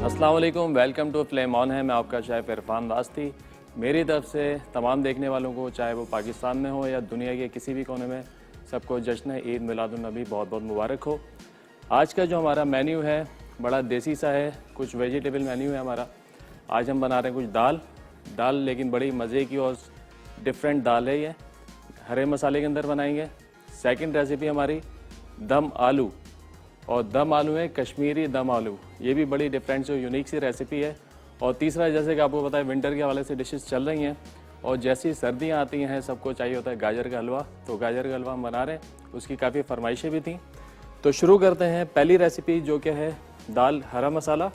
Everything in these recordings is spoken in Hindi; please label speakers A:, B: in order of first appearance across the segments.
A: अस्सलाम वालेकुम, वेलकम टू फ्लेम ऑन है। मैं आपका शेफ़ इरफान वास्ती। मेरी तरफ से तमाम देखने वालों को, चाहे वो पाकिस्तान में हो या दुनिया के किसी भी कोने में, सबको जश्न ईद मिलादुन्नबी बहुत बहुत मुबारक हो। आज का जो हमारा मेन्यू है बड़ा देसी सा है, कुछ वेजिटेबल मेन्यू है हमारा। आज हम बना रहे हैं कुछ दाल लेकिन बड़ी मज़े की और डिफरेंट दाल है। ये हरे मसाले के अंदर बनाएंगे। सेकंड रेसिपी हमारी दम आलू, और दम आलू है कश्मीरी दम आलू। ये भी बड़ी डिफरेंट जो यूनिक सी रेसिपी है। और तीसरा, जैसे कि आपको पता है विंटर के हवाले से डिशेस चल रही हैं और जैसी सर्दियां आती हैं सबको चाहिए होता है गाजर का हलवा। तो गाजर का हलवा हम बना रहे हैं, उसकी काफ़ी फरमाइशें भी थी। तो शुरू करते हैं। पहली रेसिपी जो कि है दाल हरा मसाला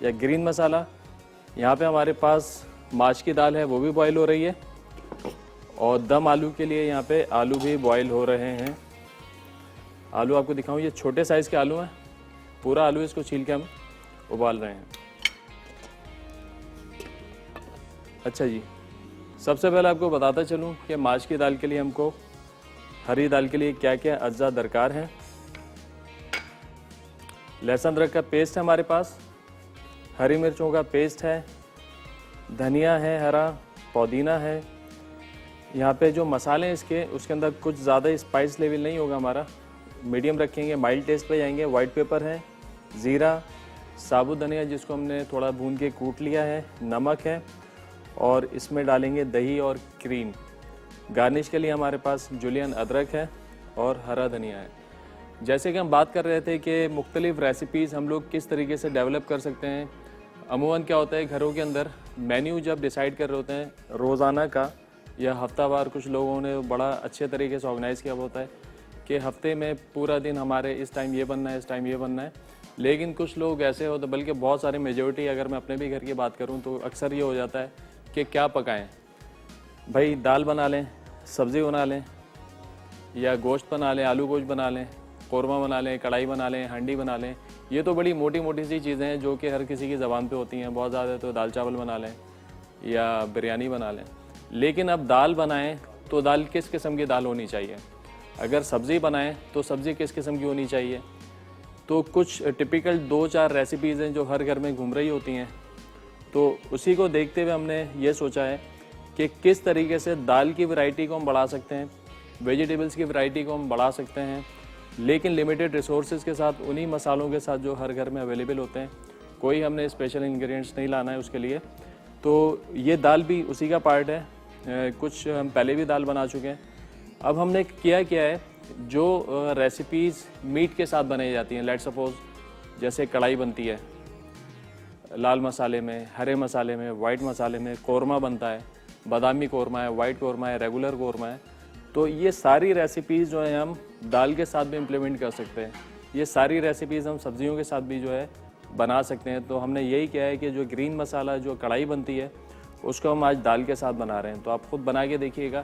A: या ग्रीन मसाला। यहाँ पे हमारे पास माश की दाल है, वो भी बॉयल हो रही है। और दम आलू के लिए यहाँ पे आलू भी बॉयल हो रहे हैं। आलू आपको दिखाऊं, ये छोटे साइज़ के आलू हैं। पूरा आलू इसको छील के हम उबाल रहे हैं। अच्छा जी, सबसे पहले आपको बताता चलूं कि माश की दाल के लिए हमको हरी दाल के लिए क्या क्या अज्जा दरकार हैं। लहसुन अदरक का पेस्ट है हमारे पास, हरी मिर्चों का पेस्ट है, धनिया है हरा, पुदीना है। यहाँ पे जो मसाले हैं इसके, उसके अंदर कुछ ज़्यादा स्पाइस लेवल नहीं होगा हमारा, मीडियम रखेंगे, माइल्ड टेस्ट पे जाएंगे। वाइट पेपर है, ज़ीरा, साबुत धनिया जिसको हमने थोड़ा भून के कूट लिया है, नमक है, और इसमें डालेंगे दही और क्रीम। गार्निश के लिए हमारे पास जुलियन अदरक है और हरा धनिया है। जैसे कि हम बात कर रहे थे कि मुख्तलिफ़ रेसिपीज़ हम लोग किस तरीके से डेवलप कर सकते हैं। अमूमन क्या होता है, घरों के अंदर मेन्यू जब डिसाइड कर रहे होते हैं रोज़ाना का या हफ्तावार, कुछ लोगों ने बड़ा अच्छे तरीके से ऑर्गेनाइज़ किया होता है कि हफ्ते में पूरा दिन हमारे इस टाइम ये बनना है, इस टाइम ये बनना है। लेकिन कुछ लोग ऐसे होते, बल्कि बहुत सारे मेजॉरिटी, अगर मैं अपने भी घर की बात करूं तो अक्सर ये हो जाता है कि क्या पकाएं भाई, दाल बना लें, सब्ज़ी बना लें, या गोश्त बना लें, आलू गोश्त बना लें, कौरमा बना लें, कढ़ाई बना लें, हांडी बना लें। ये तो बड़ी मोटी मोटी सी चीज़ें हैं जो कि हर किसी की ज़बान पे होती हैं। बहुत ज़्यादा तो दाल चावल बना लें या बिरयानी बना लें। लेकिन अब दाल बनाएं तो दाल किस किस्म की दाल होनी चाहिए। अगर सब्ज़ी बनाएं तो सब्ज़ी किस किस्म की होनी चाहिए। तो कुछ टिपिकल 2-4 रेसिपीज़ हैं जो हर घर में घूम रही होती हैं। तो उसी को देखते हुए हमने ये सोचा है कि किस तरीके से दाल की वैरायटी को हम बढ़ा सकते हैं, वेजिटेबल्स की वैरायटी को हम बढ़ा सकते हैं, लेकिन लिमिटेड रिसोर्सेज के साथ, उन्हीं मसालों के साथ जो हर घर में अवेलेबल होते हैं। कोई हमने स्पेशल इंग्रेडिएंट्स नहीं लाना है उसके लिए। तो ये दाल भी उसी का पार्ट है। कुछ हम पहले भी दाल बना चुके हैं। अब हमने क्या है, जो रेसिपीज़ मीट के साथ बनाई जाती हैं, लेट्स सपोज जैसे कढ़ाई बनती है लाल मसाले में, हरे मसाले में, वाइट मसाले में, कौरमा बनता है, बादामी कौरमा है, वाइट कौरमा है, रेगुलर कौरमा है। तो ये सारी रेसिपीज़ जो है हम दाल के साथ भी इम्प्लीमेंट कर सकते हैं। ये सारी रेसिपीज़ हम सब्जियों के साथ भी जो है बना सकते हैं। तो हमने यही किया है कि जो ग्रीन मसाला जो कढ़ाई बनती है उसको हम आज दाल के साथ बना रहे हैं। तो आप खुद बना के देखिएगा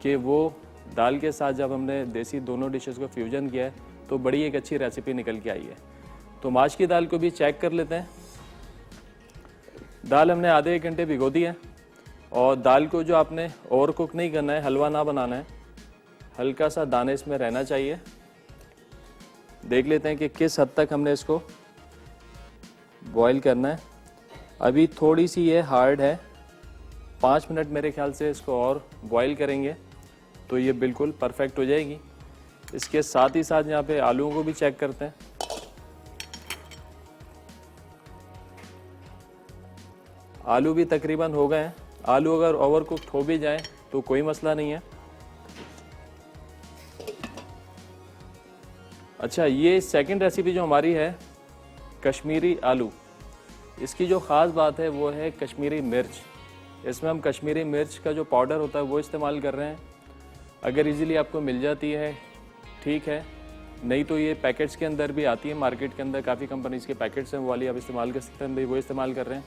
A: कि वो दाल के साथ जब हमने देसी दोनों डिशेस को फ्यूजन किया है तो बड़ी एक अच्छी रेसिपी निकल के आई है। तो माश की दाल को भी चेक कर लेते हैं। दाल हमने आधे 1 घंटे भिगो दी है। और दाल को जो आपने ओवर कुक नहीं करना है, हलवा ना बनाना है, हल्का सा दाने इसमें रहना चाहिए। देख लेते हैं कि किस हद तक हमने इसको बॉईल करना है। अभी थोड़ी सी ये हार्ड है, 5 मिनट मेरे ख्याल से इसको और बॉईल करेंगे तो ये बिल्कुल परफेक्ट हो जाएगी। इसके साथ ही साथ यहाँ पे आलूओं को भी चेक करते हैं। आलू भी तकरीबन हो गए हैं। आलू अगर ओवर कुक्ड हो भी जाए तो कोई मसला नहीं है। अच्छा, ये सेकंड रेसिपी जो हमारी है कश्मीरी आलू, इसकी जो ख़ास बात है वो है कश्मीरी मिर्च। इसमें हम कश्मीरी मिर्च का जो पाउडर होता है वो इस्तेमाल कर रहे हैं। अगर इजीली आपको मिल जाती है ठीक है, नहीं तो ये पैकेट्स के अंदर भी आती है। मार्केट के अंदर काफ़ी कंपनीज़ के पैकेट्स हैं, वो वाली आप इस्तेमाल कर सकते हैं, भाई वो इस्तेमाल कर रहे हैं।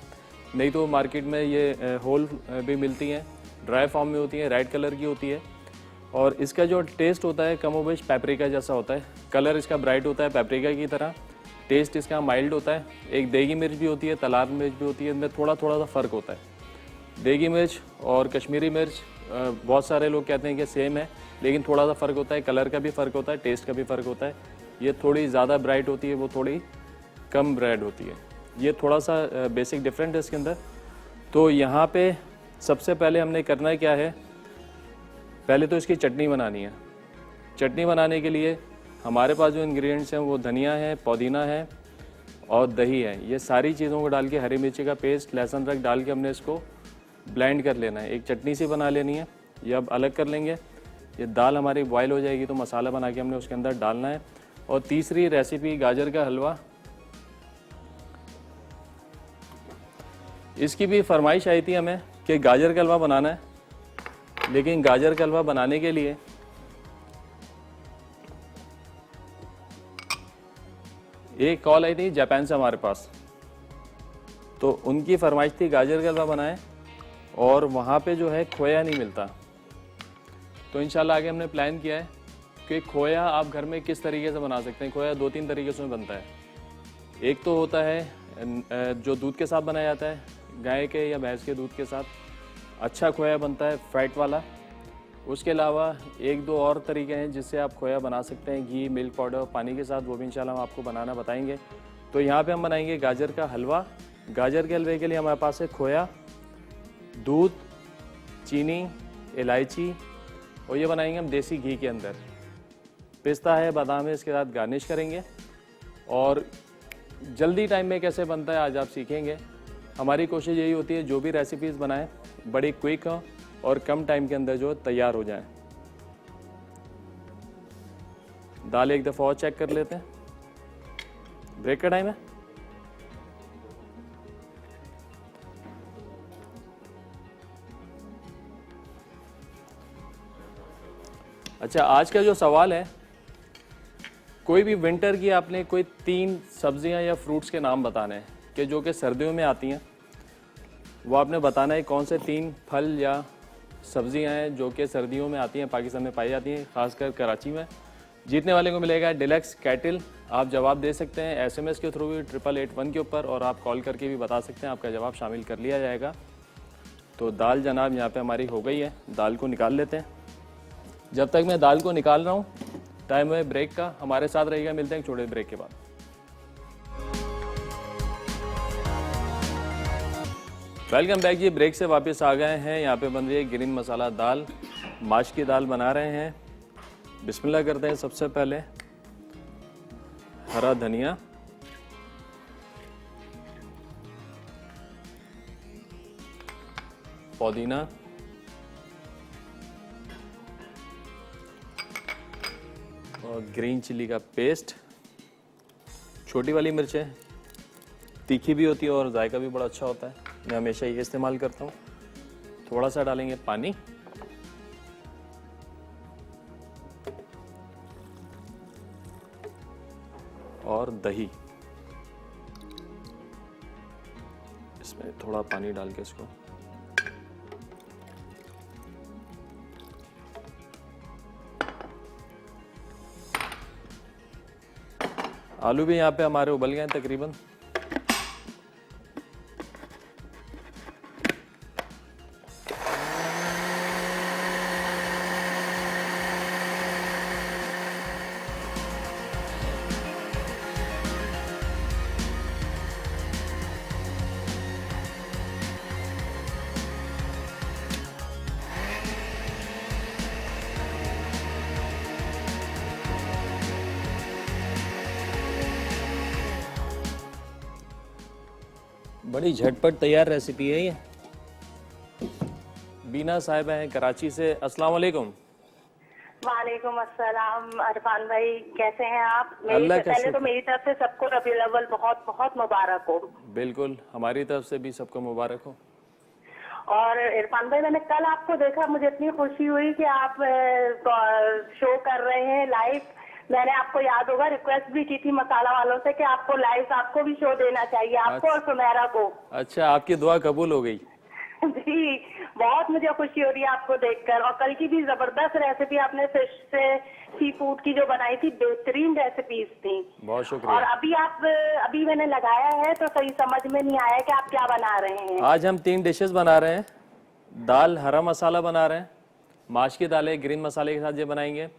A: नहीं तो मार्केट में ये होल भी मिलती हैं, ड्राई फॉर्म में होती है, रेड कलर की होती है। और इसका जो टेस्ट होता है कमोबेश पेपरिका जैसा होता है। कलर इसका ब्राइट होता है पेपरिका की तरह, टेस्ट इसका माइल्ड होता है। एक देगी मिर्च भी होती है, तलार मिर्च भी होती है, इनमें थोड़ा सा फ़र्क होता है। देगी मिर्च और कश्मीरी मिर्च बहुत सारे लोग कहते हैं कि सेम है, लेकिन थोड़ा सा फ़र्क होता है। कलर का भी फ़र्क होता है, टेस्ट का भी फ़र्क होता है। ये थोड़ी ज़्यादा ब्राइट होती है, वो थोड़ी कम ब्राइट होती है। ये थोड़ा सा बेसिक डिफरेंट है इसके अंदर। तो यहाँ पे सबसे पहले हमने करना क्या है, पहले तो इसकी चटनी बनानी है। चटनी बनाने के लिए हमारे पास जो इंग्रेडिएंट्स हैं वो धनिया है, पुदीना है और दही है। ये सारी चीज़ों को डाल के, हरी मिर्ची का पेस्ट, लहसुन अदरक डाल के हमने इसको ब्लेंड कर लेना है, एक चटनी सी बना लेनी है। ये अब अलग कर लेंगे। ये दाल हमारी बॉयल हो जाएगी तो मसाला बना के हमने उसके अंदर डालना है। और तीसरी रेसिपी गाजर का हलवा, इसकी भी फरमाइश आई थी हमें कि गाजर का हलवा बनाना है, लेकिन गाजर का हलवा बनाने के लिए एक कॉल आई थी जापान से हमारे पास, तो उनकी फरमाइश थी गाजर का हलवा बनाएं और वहाँ पे जो है खोया नहीं मिलता। तो इंशाल्लाह आगे हमने प्लान किया है कि खोया आप घर में किस तरीके से बना सकते हैं। खोया 2-3 तरीके से बनता है। एक तो होता है जो दूध के साथ बनाया जाता है, गाय के या भैंस के दूध के साथ अच्छा खोया बनता है, फैट वाला। उसके अलावा 1-2 और तरीके हैं जिससे आप खोया बना सकते हैं, घी, मिल्क पाउडर, पानी के साथ, वो भी इंशाल्लाह हम आपको बनाना बताएंगे। तो यहाँ पे हम बनाएंगे गाजर का हलवा। गाजर के हलवे के लिए हमारे पास है खोया, दूध, चीनी, इलायची और ये बनाएंगे हम देसी घी के अंदर। पिस्ता है, बादाम है, इसके साथ गार्निश करेंगे। और जल्दी टाइम में कैसे बनता है आज आप सीखेंगे। हमारी कोशिश यही होती है जो भी रेसिपीज़ बनाएं बड़ी क्विक हो और कम टाइम के अंदर जो तैयार हो जाए। दाल एक दफ़ा और चेक कर लेते हैं। ब्रेक का टाइम है। अच्छा, आज का जो सवाल है, कोई भी विंटर की आपने कोई 3 सब्जियां या फ्रूट्स के नाम बताने हैं कि जो कि सर्दियों में आती हैं। वो आपने बताना है कौन से 3 फल या सब्जियां हैं जो कि सर्दियों में आती हैं, पाकिस्तान में पाई जाती हैं, खासकर कराची में। जीतने वाले को मिलेगा डिलक्स कैटल। आप जवाब दे सकते हैं SMS के थ्रू भी 8881 के ऊपर, और आप कॉल करके भी बता सकते हैं, आपका जवाब शामिल कर लिया जाएगा। तो दाल जनाब यहाँ पे हमारी हो गई है, दाल को निकाल लेते हैं। जब तक मैं दाल को निकाल रहा हूँ, टाइम है ब्रेक का, हमारे साथ रहेगा। मिलते हैं एक छोटे ब्रेक के बाद। वेलकम बैक जी, ब्रेक से वापस आ गए हैं। यहाँ पे बन रही है ग्रीन मसाला दाल, माश की दाल बना रहे हैं। बिस्मिल्लाह करते हैं। सबसे पहले हरा धनिया, पुदीना, और ग्रीन चिली का पेस्ट। छोटी वाली मिर्चें तीखी भी होती है और जायका भी बड़ा अच्छा होता है, मैं हमेशा ये इस्तेमाल करता हूँ। थोड़ा सा डालेंगे पानी, और दही। इसमें थोड़ा पानी डाल के इसको आलू भी यहाँ पे हमारे उबल गए हैं तकरीबन। बड़ी झटपट तैयार रेसिपी है ये। बीना साहिबा हैं कराची से। अस्सलाम वालेकुम।
B: वालेकुम अस्सलाम। अरफान भाई कैसे हैं आप?
A: अल्लाह का
B: पहले तो मेरी तरफ से सबको रबीउल अव्वल बहुत बहुत मुबारक हो।
A: बिल्कुल, हमारी तरफ से भी सबको मुबारक हो।
B: और इरफान भाई, मैंने कल आपको देखा, मुझे इतनी खुशी हुई कि आप शो कर रहे हैं लाइव। मैंने आपको याद होगा रिक्वेस्ट भी की थी मसाला वालों से कि आपको लाइव, आपको भी शो देना चाहिए, आपको और सुमेरा को।
A: अच्छा, आपकी दुआ कबूल हो गई।
B: जी, बहुत मुझे खुशी हो रही है आपको देखकर। और कल की भी जबरदस्त रेसिपी आपने फिश से सी फूड की जो बनाई थी, बेहतरीन रेसिपीज थी।
A: बहुत शुक्रिया।
B: और अभी मैंने लगाया है तो सही समझ में नहीं आया कि आप क्या बना रहे हैं।
A: आज हम 3 डिशेस बना रहे हैं। दाल हरा मसाला बना रहे हैं, माश की दाल है, ग्रीन मसाले के साथ ये बनाएंगे।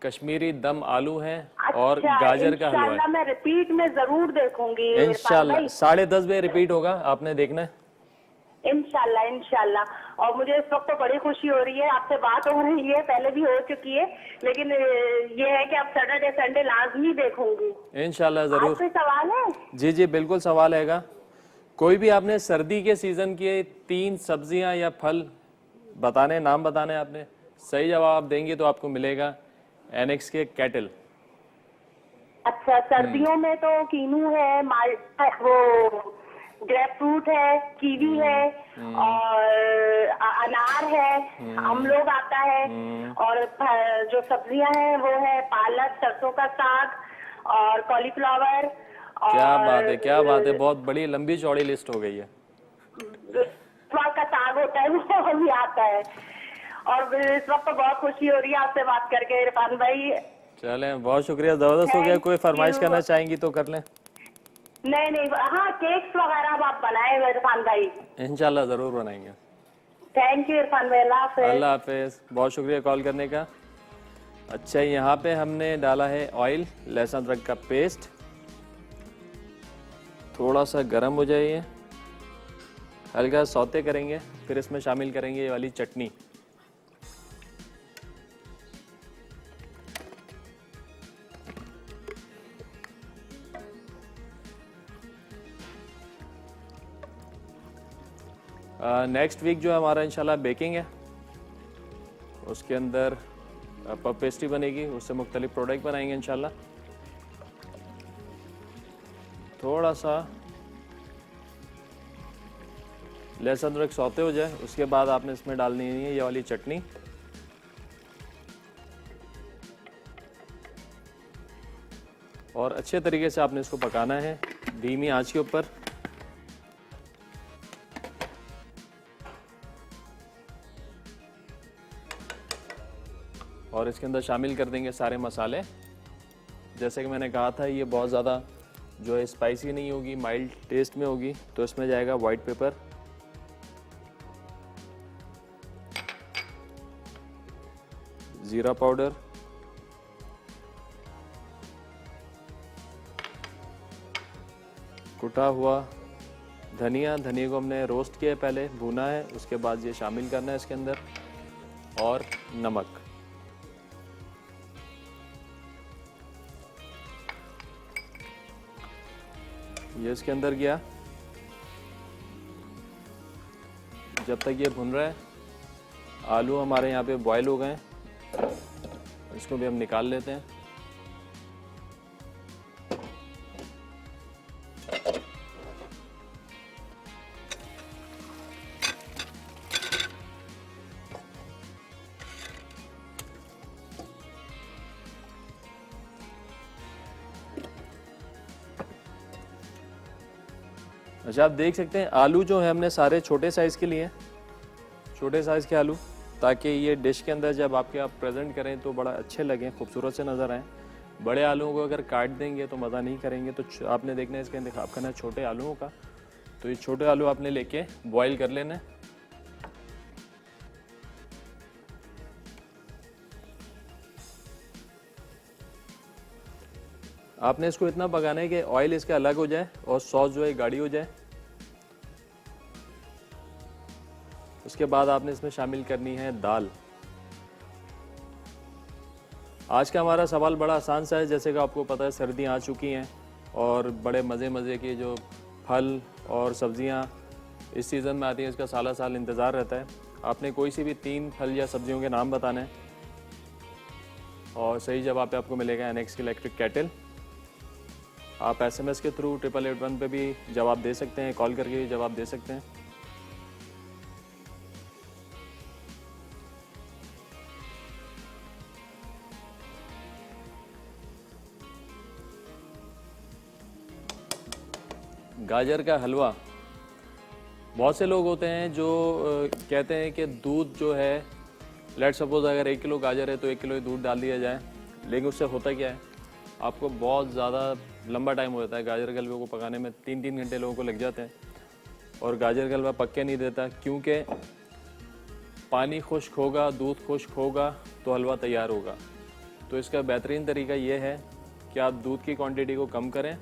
A: कश्मीरी दम आलू हैं। और गाजर का हलवा है।
B: इंशाल्लाह मैं रिपीट में जरूर देखूंगी इरफान
A: इंशाल्लाह
B: भाई।
A: 10:30 बजे रिपीट होगा, आपने देखना है।
B: इंशाल्लाह इंशाल्लाह। और मुझे इस वक्त तो बड़ी खुशी हो रही है, आपसे बात हो रही है, पहले भी हो चुकी है, लेकिन ये है कि अब सैटरडे संडे लाजमी देखूंगी।
A: इंशाल्लाह
B: आज
A: ज़रूर।
B: कोई सवाल है?
A: जी जी बिल्कुल सवाल हैगा। कोई भी आपने सर्दी के सीज़न के 3 सब्जियां या फल बताने, नाम बताने आपने, सही जवाब आप देंगे तो आपको मिलेगा एनेक्स के कैटल।
B: अच्छा, सर्दियों में तो कीनू है, वो ग्रेप फ्रूट है, कीवी है, और अनार है, अमलोग आता है, और जो सब्जियां हैं वो है पालक, सरसों का साग, और कॉलीफ्लावर,
A: क्या
B: और
A: बात है, क्या बात है, बहुत बड़ी लंबी चौड़ी लिस्ट हो गई है।
B: का साग होता है वो भी आता है। और इस वक्त तो बहुत खुशी हो रही है आपसे बात करके इरफान भाई।
A: चलें, बहुत शुक्रिया, ज़बरदस्त हो गया। कोई फरमाइश करना चाहेंगी तो कर लें।
B: नहीं नहीं, हाँ केक्स वगैरह आप बनाए इरफान भाई।
A: इंशाल्लाह ज़रूर बनाएंगे।
B: थैंक यू इरफान भाई, अल्लाह हाफिज।
A: अल्लाह हाफिज़, बहुत शुक्रिया कॉल करने का। अच्छा, यहाँ पे हमने डाला है ऑयल, लहसुन अदरक का पेस्ट, थोड़ा सा गर्म हो जाइए, हल्का सौते करेंगे, फिर इसमें शामिल करेंगे ये वाली चटनी। नेक्स्ट वीक जो है हमारा इंशाल्लाह बेकिंग है, उसके अंदर पफ पेस्ट्री बनेगी, उससे मुख्तलिफ प्रोडक्ट बनाएंगे इंशाल्लाह। थोड़ा सा लहसुन अदरक सौते हो जाए, उसके बाद आपने इसमें डालनी है ये वाली चटनी, और अच्छे तरीके से आपने इसको पकाना है धीमी आंच के ऊपर। और इसके अंदर शामिल कर देंगे सारे मसाले। जैसे कि मैंने कहा था, ये बहुत ज़्यादा जो है स्पाइसी नहीं होगी, माइल्ड टेस्ट में होगी। तो इसमें जाएगा वाइट पेपर, ज़ीरा पाउडर, कुटा हुआ धनिया, धनिया को हमने रोस्ट किया पहले, भुना है, उसके बाद ये शामिल करना है इसके अंदर, और नमक। ये इसके अंदर गया। जब तक ये भुन रहा है, आलू हमारे यहाँ पे बॉयल हो गए हैं, इसको भी हम निकाल लेते हैं। अच्छा, आप देख सकते हैं आलू जो है हमने सारे छोटे साइज़ के लिए हैं, छोटे साइज़ के आलू, ताकि ये डिश के अंदर जब आपके आप प्रेजेंट करें तो बड़ा अच्छे लगें, खूबसूरत से नज़र आएँ। बड़े आलूओं को अगर काट देंगे तो मज़ा नहीं करेंगे, तो आपने देखना है इसका इंतखाब करना है छोटे आलूओं का। तो ये छोटे आलू आपने लेके बॉईल कर लेना है। आपने इसको इतना पकाना है कि ऑयल इसका अलग हो जाए और सॉस जो है गाढ़ी हो जाए। उसके बाद आपने इसमें शामिल करनी है दाल। आज का हमारा सवाल बड़ा आसान सा है। जैसे कि आपको पता है सर्दियाँ आ चुकी हैं और बड़े मज़े मज़े के जो फल और सब्जियाँ इस सीज़न में आती हैं, इसका साला साल इंतज़ार रहता है। आपने कोई सी भी 3 फल या सब्जियों के नाम बताने हैं और सही जवाब पे आपको मिलेगा एनेक्स की इलेक्ट्रिक केटल। आप SMS के थ्रू 8881 पे भी जवाब दे सकते हैं, कॉल करके भी जवाब दे सकते हैं। गाजर का हलवा, बहुत से लोग होते हैं जो कहते हैं कि दूध जो है, लेट सपोज अगर 1 किलो गाजर है तो 1 किलो ही दूध डाल दिया जाए, लेकिन उससे होता क्या है, आपको बहुत ज़्यादा लंबा टाइम हो जाता है। गाजर के हलवे को पकाने में 3-3 घंटे लोगों को लग जाते हैं और गाजर का हलवा पकने नहीं देता, क्योंकि पानी खुश्क होगा, दूध खुश्क होगा तो हलवा तैयार होगा। तो इसका बेहतरीन तरीका ये है कि आप दूध की क्वांटिटी को कम करें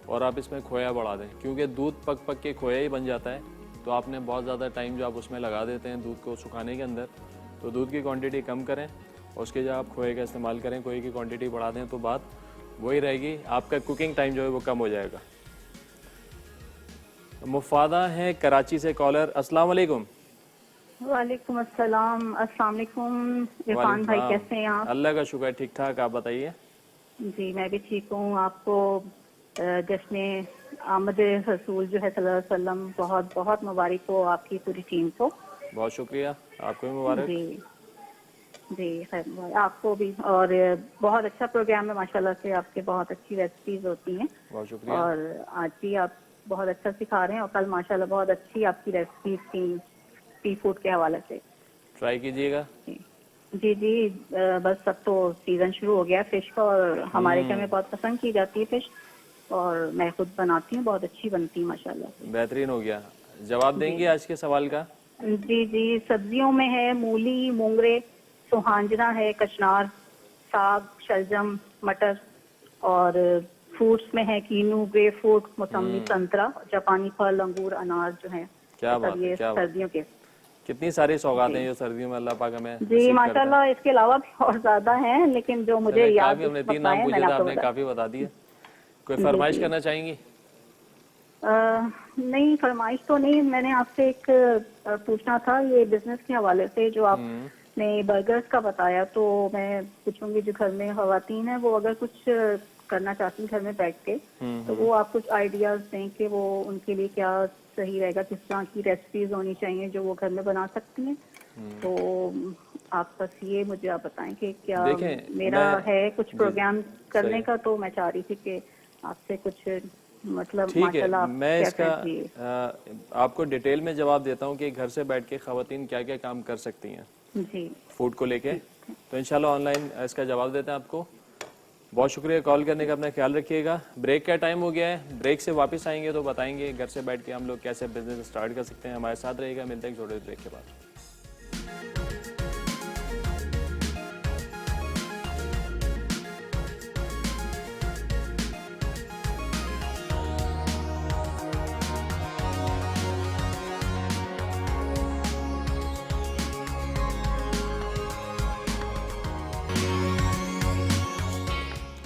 A: और आप इसमें खोया बढ़ा दें, क्योंकि दूध पक पक के खोया ही बन जाता है। तो आपने बहुत ज़्यादा टाइम जो आप उसमें लगा देते हैं दूध को सुखाने के अंदर, तो दूध की क्वांटिटी कम करें और उसके जगह आप खोए का इस्तेमाल करें, खोए की क्वांटिटी बढ़ा दें, तो बात वही रहेगी, आपका कुकिंग टाइम जो है वो कम हो जाएगा। मुफादा है कराची से कॉलर। अस्सलाम वालेकुम।
C: वालेकुम अस्सलाम। अस्सलाम वालेकुम इरफान भाई, कैसे हैं आप?
A: अल्लाह का शुक्र, ठीक ठाक, आप बताइए।
C: जी मैं भी ठीक हूँ। आपको जश्न आमद रसूल जो है सल्लल्लाहु अलैहि वसल्लम बहुत बहुत मुबारक हो, आपकी पूरी टीम को।
A: बहुत शुक्रिया, आपको भी मुबारक।
C: जी जी खैर आपको भी। और बहुत अच्छा प्रोग्राम है माशाल्लाह से, आपके बहुत अच्छी रेसिपीज होती हैं।
A: बहुत शुक्रिया।
C: और आज भी आप बहुत अच्छा सिखा रहे हैं और कल माशाल्लाह बहुत अच्छी आपकी रेसिपीज थी सी फूड के हवाले से।
A: ट्राई कीजिएगा।
C: जी जी बस अब तो सीजन शुरू हो गया फिश का, और हमारे घर में बहुत पसंद की जाती है फिश, और मैं खुद बनाती हूँ, बहुत अच्छी बनती है माशाल्लाह।
A: बेहतरीन हो गया। जवाब देंगे आज के सवाल का?
C: जी जी, सब्जियों में है मूली, मूंगरे, सुहांजना है, कचनार, साग, शलजम, मटर। और फ्रूट्स में है कीनू, ग्रेप फ्रूट, मौसमी, संतरा, जापानी फल, अंगूर, अनार जो है।
A: क्या बात
C: ये
A: है, क्या बात।
C: सर्दियों के।
A: कितनी सारी सौगातें हैं जो सर्दियों में अल्लाह पाक हमें
C: जी
A: नसीब करता है।
C: माशाल्लाह, इसके अलावा भी और ज्यादा हैं, लेकिन जो मुझे
A: चलें,
C: याद
A: काफी, हमने 3
C: वक्त
A: नाम
C: आए
A: पूछे
C: मैंने
A: थे,
C: आपको
A: आपने
C: बता।
A: काफी बता दिए। कोई फरमाइश करना चाहेंगी?
C: नहीं फरमाइश तो नहीं, मैंने आपसे एक पूछना था ये बिजनेस के हवाले से, जो आपने बर्गर्स का बताया, तो मैं पूछूंगी जो घर में खवातीन है वो अगर कुछ करना चाहती हैं घर में बैठ के, तो वो आप कुछ आइडियाज दें कि वो उनके लिए क्या सही रहेगा, किस तरह की रेसिपीज होनी चाहिए जो वो घर में बना सकती हैं। तो आप बस ये मुझे आप बताएं कि क्या मेरा है कुछ प्रोग्राम करने का, तो मैं चाह रही थी कि आपसे कुछ मतलब
A: ठीक है,
C: माशाल्लाह आप
A: मैं
C: क्या
A: इसका
C: कहती है?
A: आपको डिटेल में जवाब देता हूँ कि घर से बैठ के खवातीन क्या क्या काम कर सकती हैं
C: जी
A: फूड को लेके। तो इंशाल्लाह ऑनलाइन इसका जवाब देते हैं आपको। बहुत शुक्रिया कॉल करने का, अपना ख्याल रखिएगा। ब्रेक का टाइम हो गया है, ब्रेक से वापस आएंगे तो बताएंगे घर से बैठ के हम लोग कैसे बिजनेस स्टार्ट कर सकते हैं। हमारे साथ रहेगा, मिलते हैं छोटे ब्रेक के बाद।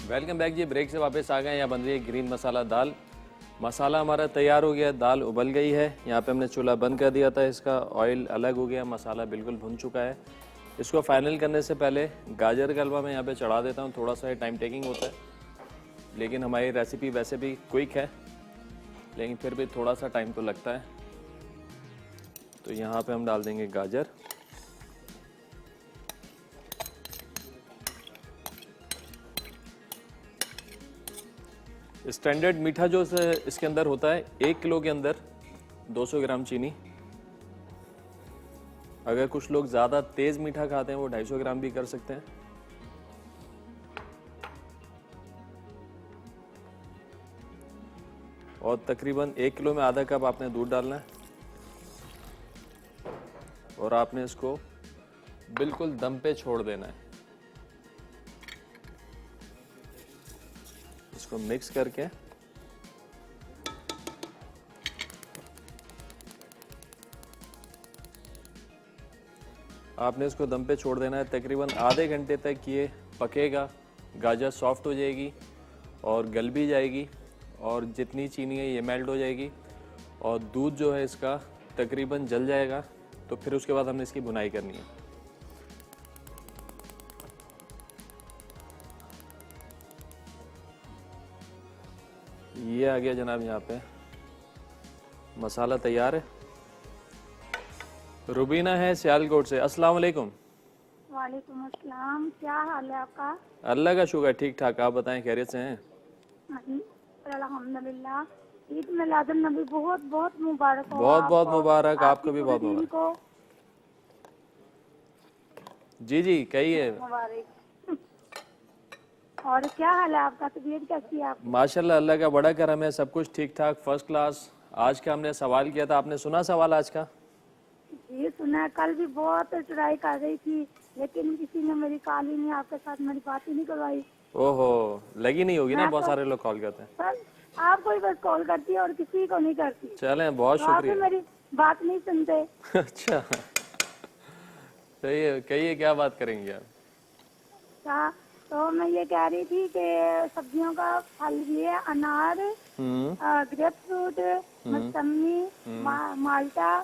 A: वेलकम बैक जी, ब्रेक से वापस आ गए। यहाँ बन रही है ग्रीन मसाला दाल। मसाला हमारा तैयार हो गया, दाल उबल गई है। यहाँ पे हमने चूल्हा बंद कर दिया था, इसका ऑयल अलग हो गया, मसाला बिल्कुल भुन चुका है। इसको फाइनल करने से पहले गाजर का हलवा मैं यहाँ पे चढ़ा देता हूँ। थोड़ा सा टाइम टेकिंग होता है, लेकिन हमारी रेसिपी वैसे भी क्विक है, लेकिन फिर भी थोड़ा सा टाइम तो लगता है। तो यहाँ पे हम डाल देंगे गाजर। स्टैंडर्ड मीठा जो इसके अंदर होता है, 1 किलो के अंदर 200 ग्राम चीनी। अगर कुछ लोग ज़्यादा तेज़ मीठा खाते हैं वो 250 ग्राम भी कर सकते हैं। और तकरीबन 1 किलो में आधा कप आपने दूध डालना है और आपने इसको बिल्कुल दम पे छोड़ देना है। इसको मिक्स करके आपने इसको दम पे छोड़ देना है। तकरीबन आधे घंटे तक ये पकेगा। गाजर सॉफ्ट हो जाएगी और गल भी जाएगी, और जितनी चीनी है ये मेल्ट हो जाएगी, और दूध जो है इसका तकरीबन जल जाएगा। तो फिर उसके बाद हमने इसकी भुनाई करनी है। ये आ गया जनाब, यहाँ पे मसाला तैयार है। रुबीना है सियालकोट से। अस्सलाम वालेकुम।
D: वालेकुम अस्सलाम, क्या हाल है आपका?
A: अल्लाह का शुक्र, ठीक ठाक, आप बताएं, खैरियत से हैं?
D: अल्हम्दुलिल्लाह। ईद मिलादुन नबी बहुत बहुत मुबारक हो।
A: बहुत बहुत
D: आपको,
A: मुबारक,
D: आपकी
A: आपको भी
D: पूरी
A: बहुत
D: टीम
A: मुबारक।
D: को
A: जी जी कहिए।
D: मुबारक। और क्या हाल है आपका? तबीयत कैसी है आपकी?
A: माशाल्लाह, अल्लाह का बड़ा करम है, सब कुछ ठीक ठाक, फर्स्ट क्लास। आज का हमने सवाल किया था, आपने सुना सवाल आज का?
D: ये सुना है, कल भी बहुत ट्राई कर रही थी, लेकिन किसी ने मेरी कॉल ही नहीं, आपके साथ मेरी बात ही नहीं करवाई।
A: ओहो, लगी नहीं होगी ना,
D: मैं
A: बहुत
D: तो-
A: सारे लोग कॉल करते हैं।
D: बस आपको ही बस कॉल करती है और किसी को नहीं करती।
A: चलें, बहुत
D: तो आप भी
A: शुक्रिया।
D: मेरी बात नहीं सुनते।
A: अच्छा, कहिए कहिए, क्या बात करेंगे आप?
D: हाँ, तो मैं ये कह रही थी कि सब्जियों का फल भी है, अनार, ग्रेप फ्रूट, मौसमी, माल्टा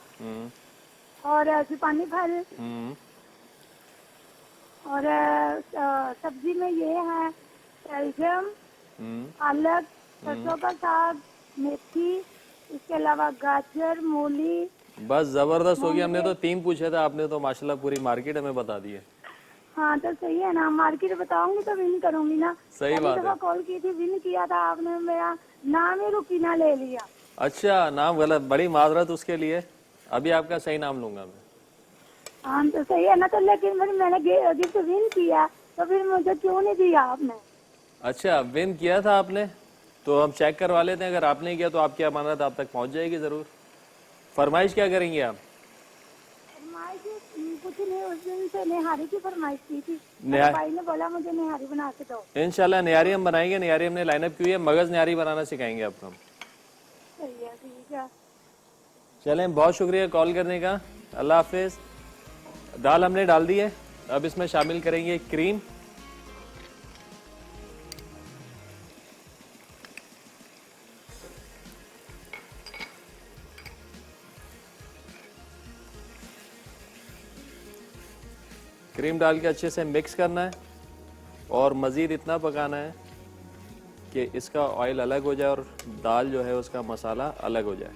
D: और जापानी फल। और सब्जी में ये है शलजम, पालक, सरसों का साग, मेथी, इसके अलावा गाजर, मूली।
A: बस जबरदस्त हो गया। हमने तो 3 पूछे थे, आपने तो माशाल्लाह पूरी मार्केट हमें बता दी है।
D: हाँ तो सही है ना, मार्केट बताऊंगी तो विन करूंगी ना।
A: सही
D: पहली
A: बात
D: दफा
A: है।
D: कॉल की थी, विन किया था आपने, मेरा नाम ही रुकीना ले लिया।
A: अच्छा, नाम गलत, बड़ी माजरत उसके लिए। अभी आपका सही नाम लूंगा मैं।
D: हाँ तो सही है ना, तो लेकिन फिर मैंने गिफ्ट विन किया तो फिर मुझे क्यों नहीं दिया आपने?
A: अच्छा, विन किया था आपने, तो हम चेक करवा लेते हैं। अगर आपने किया तो आपकी अमानत आप तक पहुंच जाएगी जरूर। फरमाइश क्या करेंगे आप?
D: फरमाइश कुछ नहीं, उस दिन से निहारी की फरमाइश की थी।
A: निहारी-
D: भाई ने बोला मुझे निहारी बना के दो।
A: इंशाल्लाह निहारी हम बनाएंगे। निहारी हमने लाइनअप की हुई है, मगज निहारी बनाना सिखाएंगे आपको हम।
D: सही है, ठीक है।
A: चलें, बहुत शुक्रिया कॉल करने का। अल्लाह हाफिज। दाल हमने डाल दी है, अब इसमें शामिल करेंगे क्रीम। क्रीम डाल के अच्छे से मिक्स करना है और मज़ीद इतना पकाना है कि इसका ऑयल अलग हो जाए और दाल जो है उसका मसाला अलग हो जाए।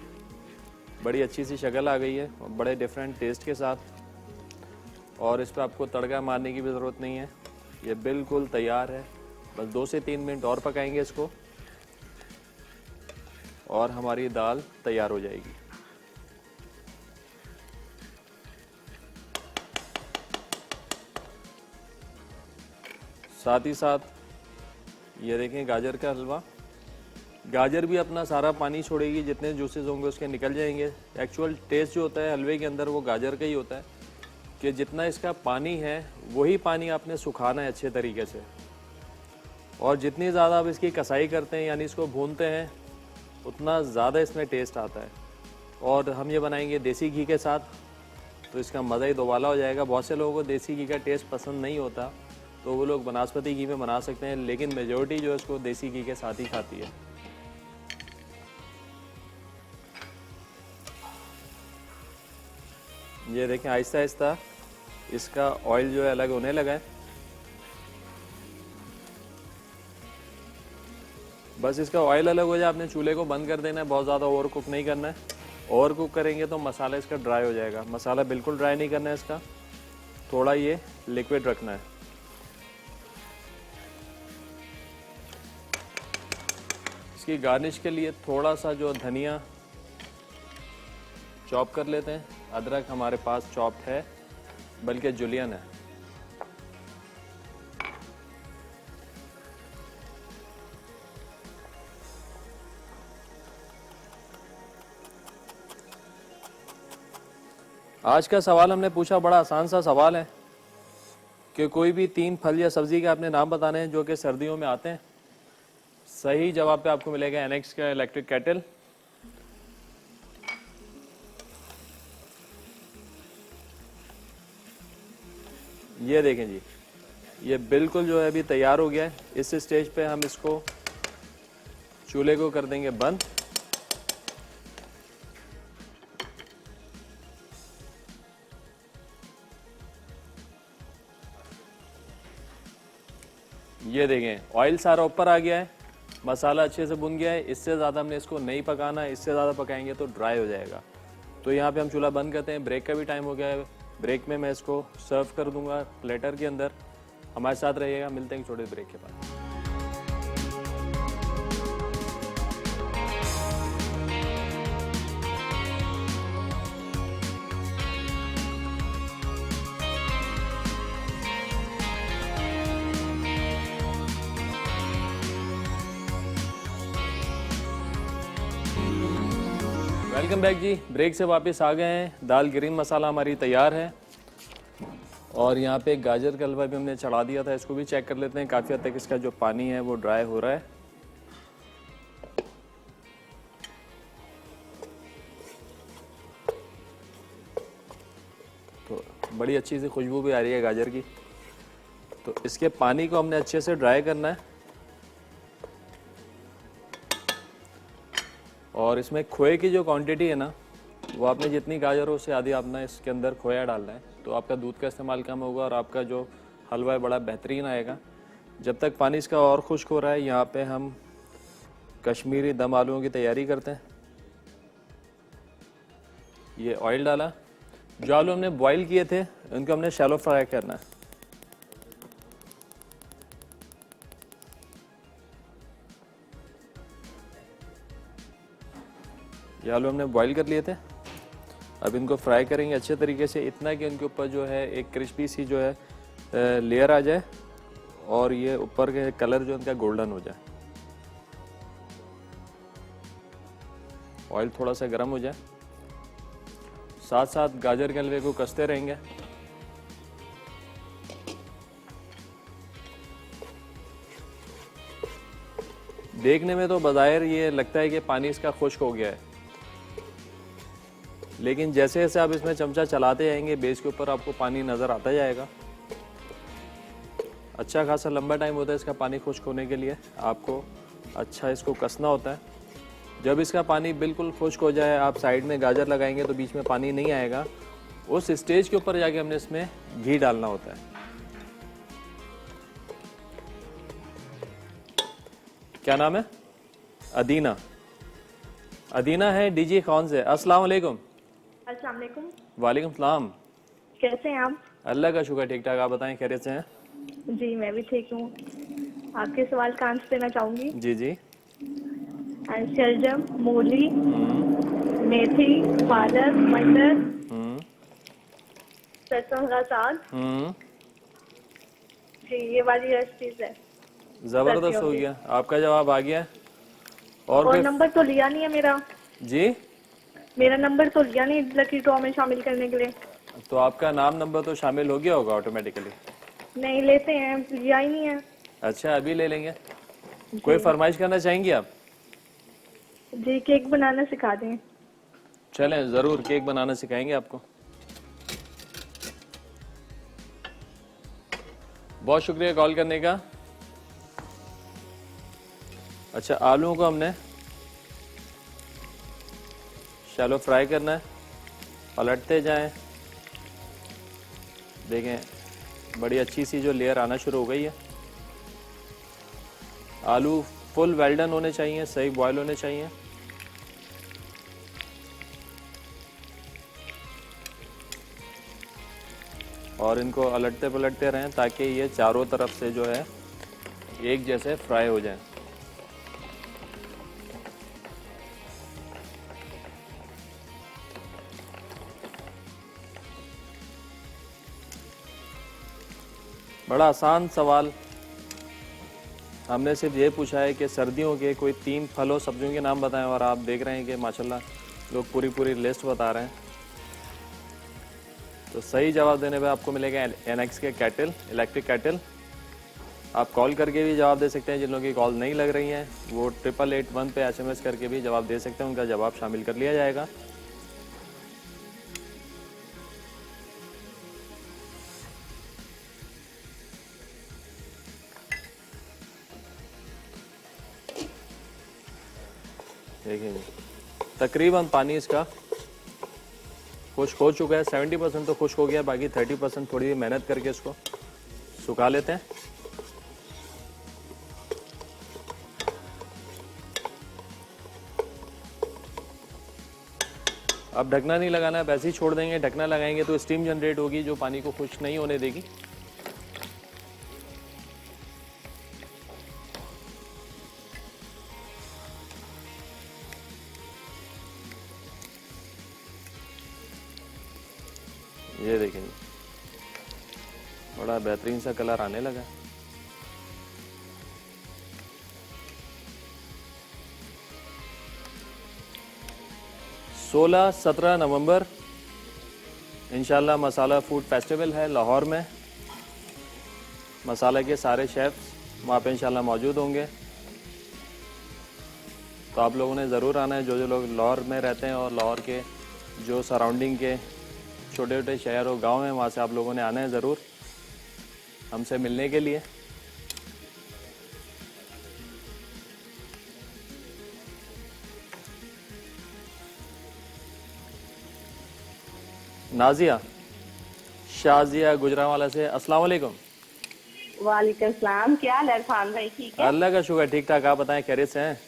A: बड़ी अच्छी सी शक्ल आ गई है, बड़े डिफरेंट टेस्ट के साथ। और इस पर आपको तड़का मारने की भी ज़रूरत नहीं है, ये बिल्कुल तैयार है। बस 2 से 3 मिनट और पकाएंगे इसको और हमारी दाल तैयार हो जाएगी। साथ ही साथ ये देखें गाजर का हलवा। गाजर भी अपना सारा पानी छोड़ेगी, जितने जूसेस होंगे उसके निकल जाएंगे। एक्चुअल टेस्ट जो होता है हलवे के अंदर वो गाजर का ही होता है कि जितना इसका पानी है वही पानी आपने सुखाना है अच्छे तरीके से। और जितनी ज़्यादा आप इसकी कसाई करते हैं यानी इसको भूनते हैं उतना ज़्यादा इसमें टेस्ट आता है। और हम ये बनाएंगे देसी घी के साथ, तो इसका मज़ा ही दोबाला हो जाएगा। बहुत से लोगों को देसी घी का टेस्ट पसंद नहीं होता तो वो लोग बनास्पति घी में बना सकते हैं, लेकिन मेजोरिटी जो है इसको देसी घी के साथ ही खाती है। ये देखें आहिस्ता आहिस्ता इसका ऑयल जो है अलग होने लगा है। बस इसका ऑयल अलग हो जाए आपने चूल्हे को बंद कर देना है, बहुत ज़्यादा ओवर कुक नहीं करना है। ओवर कुक करेंगे तो मसाला इसका ड्राई हो जाएगा। मसाला बिल्कुल ड्राई नहीं करना है इसका, थोड़ा ये लिक्विड रखना है। इसकी गार्निश के लिए थोड़ा सा जो धनिया चॉप कर लेते हैं। अदरक हमारे पास चॉप्ड है, बल्कि जुलियन है। आज का सवाल हमने पूछा, बड़ा आसान सा सवाल है कि कोई भी 3 फल या सब्जी के आपने नाम बताने हैं जो कि सर्दियों में आते हैं। सही जवाब पे आपको मिलेगा एनेक्स का इलेक्ट्रिक केटल। ये देखें जी, ये बिल्कुल जो है अभी तैयार हो गया है। इस स्टेज पे हम इसको चूल्हे को कर देंगे बंद। ये देखें ऑयल सारा ऊपर आ गया है, मसाला अच्छे से भुन गया है। इससे ज़्यादा हमने इसको नहीं पकाना है, इससे ज़्यादा पकाएंगे तो ड्राई हो जाएगा। तो यहाँ पे हम चूल्हा बंद करते हैं। ब्रेक का भी टाइम हो गया है, ब्रेक में मैं इसको सर्व कर दूंगा प्लेटर के अंदर। हमारे साथ रहिएगा, मिलते हैं छोटे ब्रेक के बाद। वेलकम बैक जी। ब्रेक से वापस आ गए हैं। दाल ग्रीन मसाला हमारी तैयार है और यहाँ पे एक गाजर का हलवा भी हमने चढ़ा दिया था, इसको भी चेक कर लेते हैं। काफ़ी हद तक इसका जो पानी है वो ड्राई हो रहा है। तो बड़ी अच्छी सी खुशबू भी आ रही है गाजर की। तो इसके पानी को हमने अच्छे से ड्राई करना है। और इसमें खोए की जो क्वांटिटी है ना, वो आपने जितनी गाजर हो उससे आधी आपने इसके अंदर खोया डालना है। तो आपका दूध का इस्तेमाल कम होगा और आपका जो हलवा है बड़ा बेहतरीन आएगा। जब तक पानी इसका और खुश्क हो रहा है, यहाँ पे हम कश्मीरी दम आलूओं की तैयारी करते हैं। ये ऑयल डाला, जो आलू हमने बॉईल किए थे उनको हमने शैलो फ्राई करना है। ये आलू हमने बॉईल कर लिए थे, अब इनको फ्राई करेंगे अच्छे तरीके से, इतना कि उनके ऊपर जो है एक क्रिस्पी सी जो है लेयर आ जाए और ये ऊपर के कलर जो इनका गोल्डन हो जाए। ऑयल थोड़ा सा गर्म हो जाए, साथ साथ गाजर के हलवे को कसते रहेंगे। देखने में तो बज़ाहिर ये लगता है कि पानी इसका खुश्क हो गया है, लेकिन जैसे जैसे आप इसमें चमचा चलाते जाएंगे बेस के ऊपर आपको पानी नज़र आता जाएगा। अच्छा खासा लंबा टाइम होता है इसका पानी खुश्क होने के लिए, आपको अच्छा इसको कसना होता है। जब इसका पानी बिल्कुल खुश्क हो जाए, आप साइड में गाजर लगाएंगे तो बीच में पानी नहीं आएगा। उस स्टेज के ऊपर जाके हमने इसमें घी डालना होता है। क्या नाम है? अदीना। अदीना है डीजी खान से। अस्सलाम वालेकुम।
E: अस्सलाम वालेकुम।
A: वालेकुम सलाम।
E: कैसे हैं आप?
A: अल्लाह का शुक्र, ठीक ठाक। आप बताएं, खैरियत से हैं?
E: जी मैं भी ठीक हूँ। आपके सवाल का आंसर देना चाहूंगी।
A: जी जी।
E: शलजम, मूली, मेथी, पालक, मटर, सरसों का साग। जी ये वाली रेसिपीज है।
A: जबरदस्त हो गया, आपका जवाब आ गया।
E: और नंबर तो लिया नहीं है मेरा।
A: जी,
E: मेरा नंबर तो लिया नहीं लकी ड्रॉ में शामिल करने के लिए।
A: तो आपका नाम नंबर तो शामिल हो गया होगा ऑटोमेटिकली।
E: नहीं लेते हैं, लिया ही नहीं है।
A: अच्छा, अभी ले लेंगे। कोई फरमाइश करना चाहेंगी आप?
E: जी केक बनाना सिखा दें।
A: चलें, जरूर केक बनाना सिखाएंगे आपको। बहुत शुक्रिया कॉल करने का। अच्छा, आलूओं को हमने शैलो फ्राई करना है, पलटते जाएं। देखें बड़ी अच्छी सी जो लेयर आना शुरू हो गई है। आलू फुल वेल डन होने चाहिए, सही बॉयल होने चाहिए। और इनको अलटते पलटते रहें ताकि ये चारों तरफ से जो है एक जैसे फ्राई हो जाए। बड़ा आसान सवाल, हमने सिर्फ ये पूछा है कि सर्दियों के कोई 3 फलों सब्जियों के नाम बताएं, और आप देख रहे हैं कि माशाल्लाह लोग पूरी लिस्ट बता रहे हैं। तो सही जवाब देने पे आपको मिलेगा एनएक्स के केटल, इलेक्ट्रिक केटल। आप कॉल करके भी जवाब दे सकते हैं। जिन लोगों की कॉल नहीं लग रही हैं वो 8881 पे SMS करके भी जवाब दे सकते हैं, उनका जवाब शामिल कर लिया जाएगा। देखिए तकरीबन पानी इसका खुश्क हो चुका है। 70% तो खुश्क हो गया, बाकी 30% थोड़ी मेहनत करके इसको सुखा लेते हैं। अब ढकना नहीं लगाना है, वैसे ही छोड़ देंगे। ढकना लगाएंगे तो स्टीम जनरेट होगी जो पानी को खुश्क नहीं होने देगी। ये देखेंगे बड़ा बेहतरीन सा कलर आने लगा। सोलह 17 नवंबर इंशाल्लाह मसाला फूड फेस्टिवल है लाहौर में, मसाला के सारे शेफ्स वहाँ पे इंशाल्लाह मौजूद होंगे। तो आप लोगों ने ज़रूर आना है, जो लोग लाहौर में रहते हैं और लाहौर के जो सराउंडिंग के छोटे छोटे शहर और गांव हैं वहाँ से आप लोगों ने आना है ज़रूर हमसे मिलने के लिए। नाजिया शाजिया गुजरांवाला से, अस्सलाम वालेकुम।
B: वालेकुम सलाम, क्या हाल है इरफान भाई? ठीक है,
A: अल्लाह का शुक्र, ठीक ठाक। आप बताएं, खैरियत से हैं?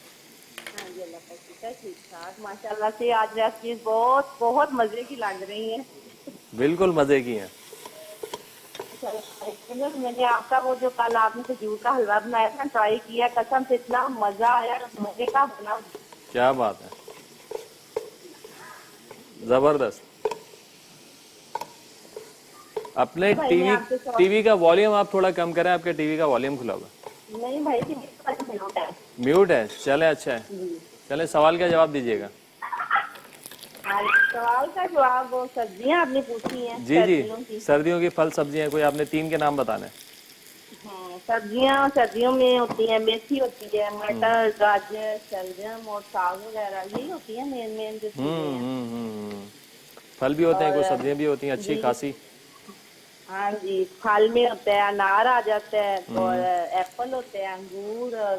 B: हाँ जी, अल्लाह का शुक्र, ठीक ठाक माशाल्लाह से। आज रेसिपीज बहुत बहुत मजे की लग रही हैं।
A: बिल्कुल मज़े की हैं।
B: मैंने आपका वो जो कल आपने खजूर का हलवा बनाया था ट्राई किया, कसम से इतना मजा आया, मजे का बना।
A: क्या बात है, ज़बरदस्त। अपने
B: भाई, मैं आपके साथ-
A: टीवी का वॉल्यूम आप थोड़ा कम करें, आपके टीवी का वॉल्यूम खुला हुआ
B: नहीं भाई जी, मिनट है।
A: म्यूट है। चले, अच्छा है, चले सवाल का जवाब दीजिएगा।
B: सवाल का जवाब, वो सब्जियां आपने पूछी हैं
A: जी
B: सर्दियों की।
A: जी, सर्दियों की फल सब्जियां कोई आपने 3 के नाम बताने।
B: सब्जियां सर्दियों में होती हैं, मेथी होती है, मटर, गाजर, शलजम और साग वगैरह, यही होती है मेन मेन जो चीजें हैं।
A: फल भी होते हैं, कुछ सब्जियां भी होती हैं अच्छी खासी।
B: हाँ जी, फल में होता है अनार आ जाता है, और एप्पल होते हैं, अंगूर, और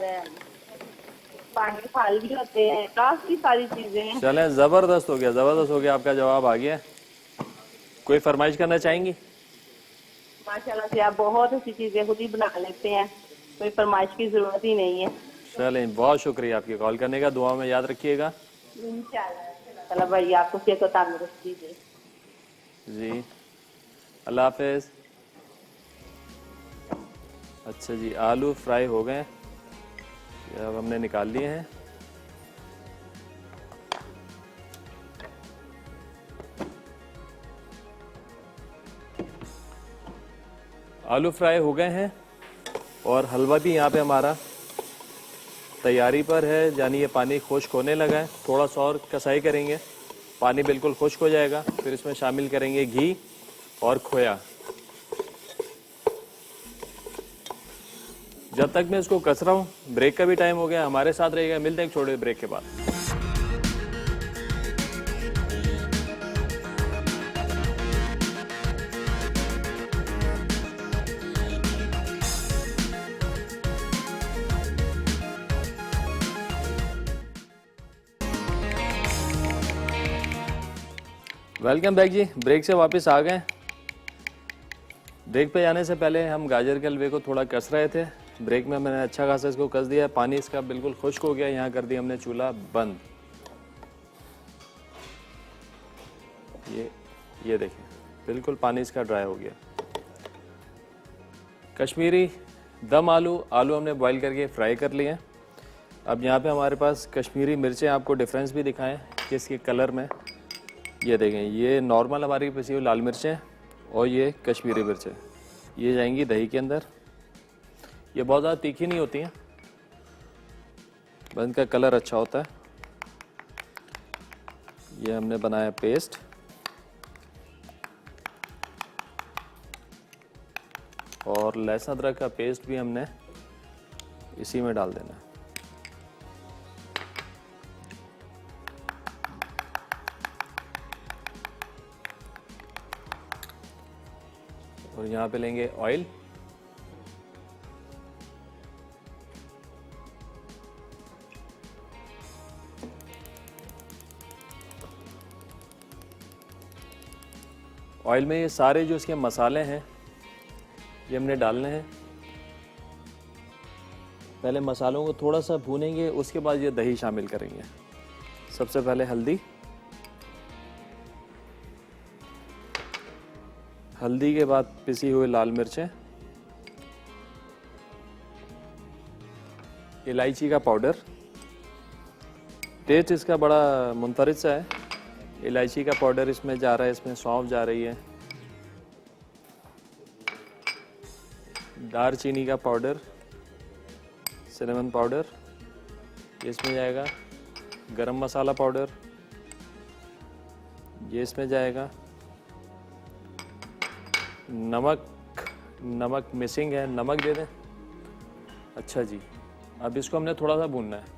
B: पानी फल भी होते हैं, काफी सारी चीजें हैं।
A: चलें, जबरदस्त हो गया, जबरदस्त हो गया, आपका जवाब आ गया। कोई फरमाइश करना चाहेंगी?
B: माशाल्लाह से आप बहुत अच्छी चीजें खुद ही बना लेते हैं, कोई फरमाइश की जरूरत ही नहीं है।
A: चलें, बहुत शुक्रिया आपके कॉल करने का, दुआ में याद रखिएगा।
B: इंशाल्लाह भाई, आपको सेहत और तंदुरुस्ती दे।
A: जी, अल्लाह हाफिज। अच्छा जी, आलू फ्राई हो गए, ये अब हमने निकाल लिए हैं। आलू फ्राई हो गए हैं और हलवा भी यहाँ पे हमारा तैयारी पर है, यानी ये पानी खुश्क होने लगा है। थोड़ा सा और कसाई करेंगे, पानी बिल्कुल खुश्क हो जाएगा, फिर इसमें शामिल करेंगे घी और खोया। जब तक मैं इसको कस रहा हूँ, ब्रेक का भी टाइम हो गया, हमारे साथ रहेगा। मिलते हैं एक छोटे ब्रेक के बाद। वेलकम बैक जी, ब्रेक से वापस आ गए। ब्रेक पे जाने से पहले हम गाजर के हलवे को थोड़ा कस रहे थे। ब्रेक में मैंने अच्छा खासा इसको कस दिया, पानी इसका बिल्कुल खुश्क हो गया। यहाँ कर दिया हमने चूल्हा बंद। ये देखें, बिल्कुल पानी इसका ड्राई हो गया। कश्मीरी दम आलू हमने बॉईल करके फ्राई कर लिए। अब यहाँ पे हमारे पास कश्मीरी मिर्चें, आपको डिफरेंस भी दिखाएं कि इसके कलर में। ये देखें, ये नॉर्मल हमारी पिसी हुई लाल मिर्चें और ये कश्मीरी मिर्चें, ये जाएंगी दही के अंदर। ये बहुत ज़्यादा तीखी नहीं होती हैं, बस इनका कलर अच्छा होता है। ये हमने बनाया पेस्ट, और लहसुन अदरक का पेस्ट भी हमने इसी में डाल देना है। और यहाँ पे लेंगे ऑयल। ऑयल में ये सारे जो इसके मसाले हैं ये हमने डालने हैं। पहले मसालों को थोड़ा सा भूनेंगे, उसके बाद ये दही शामिल करेंगे। सबसे पहले हल्दी के बाद पिसी हुई लाल मिर्चें, इलायची का पाउडर। टेस्ट इसका बड़ा मुनफरिद सा है। इलायची का पाउडर इसमें जा रहा है, इसमें सौंफ जा रही है, दारचीनी का पाउडर, सिनेमन पाउडर, ये इसमें जाएगा। गरम मसाला पाउडर ये इसमें जाएगा। नमक मिसिंग है, नमक दे दें। अच्छा जी, अब इसको हमने थोड़ा सा भूनना है।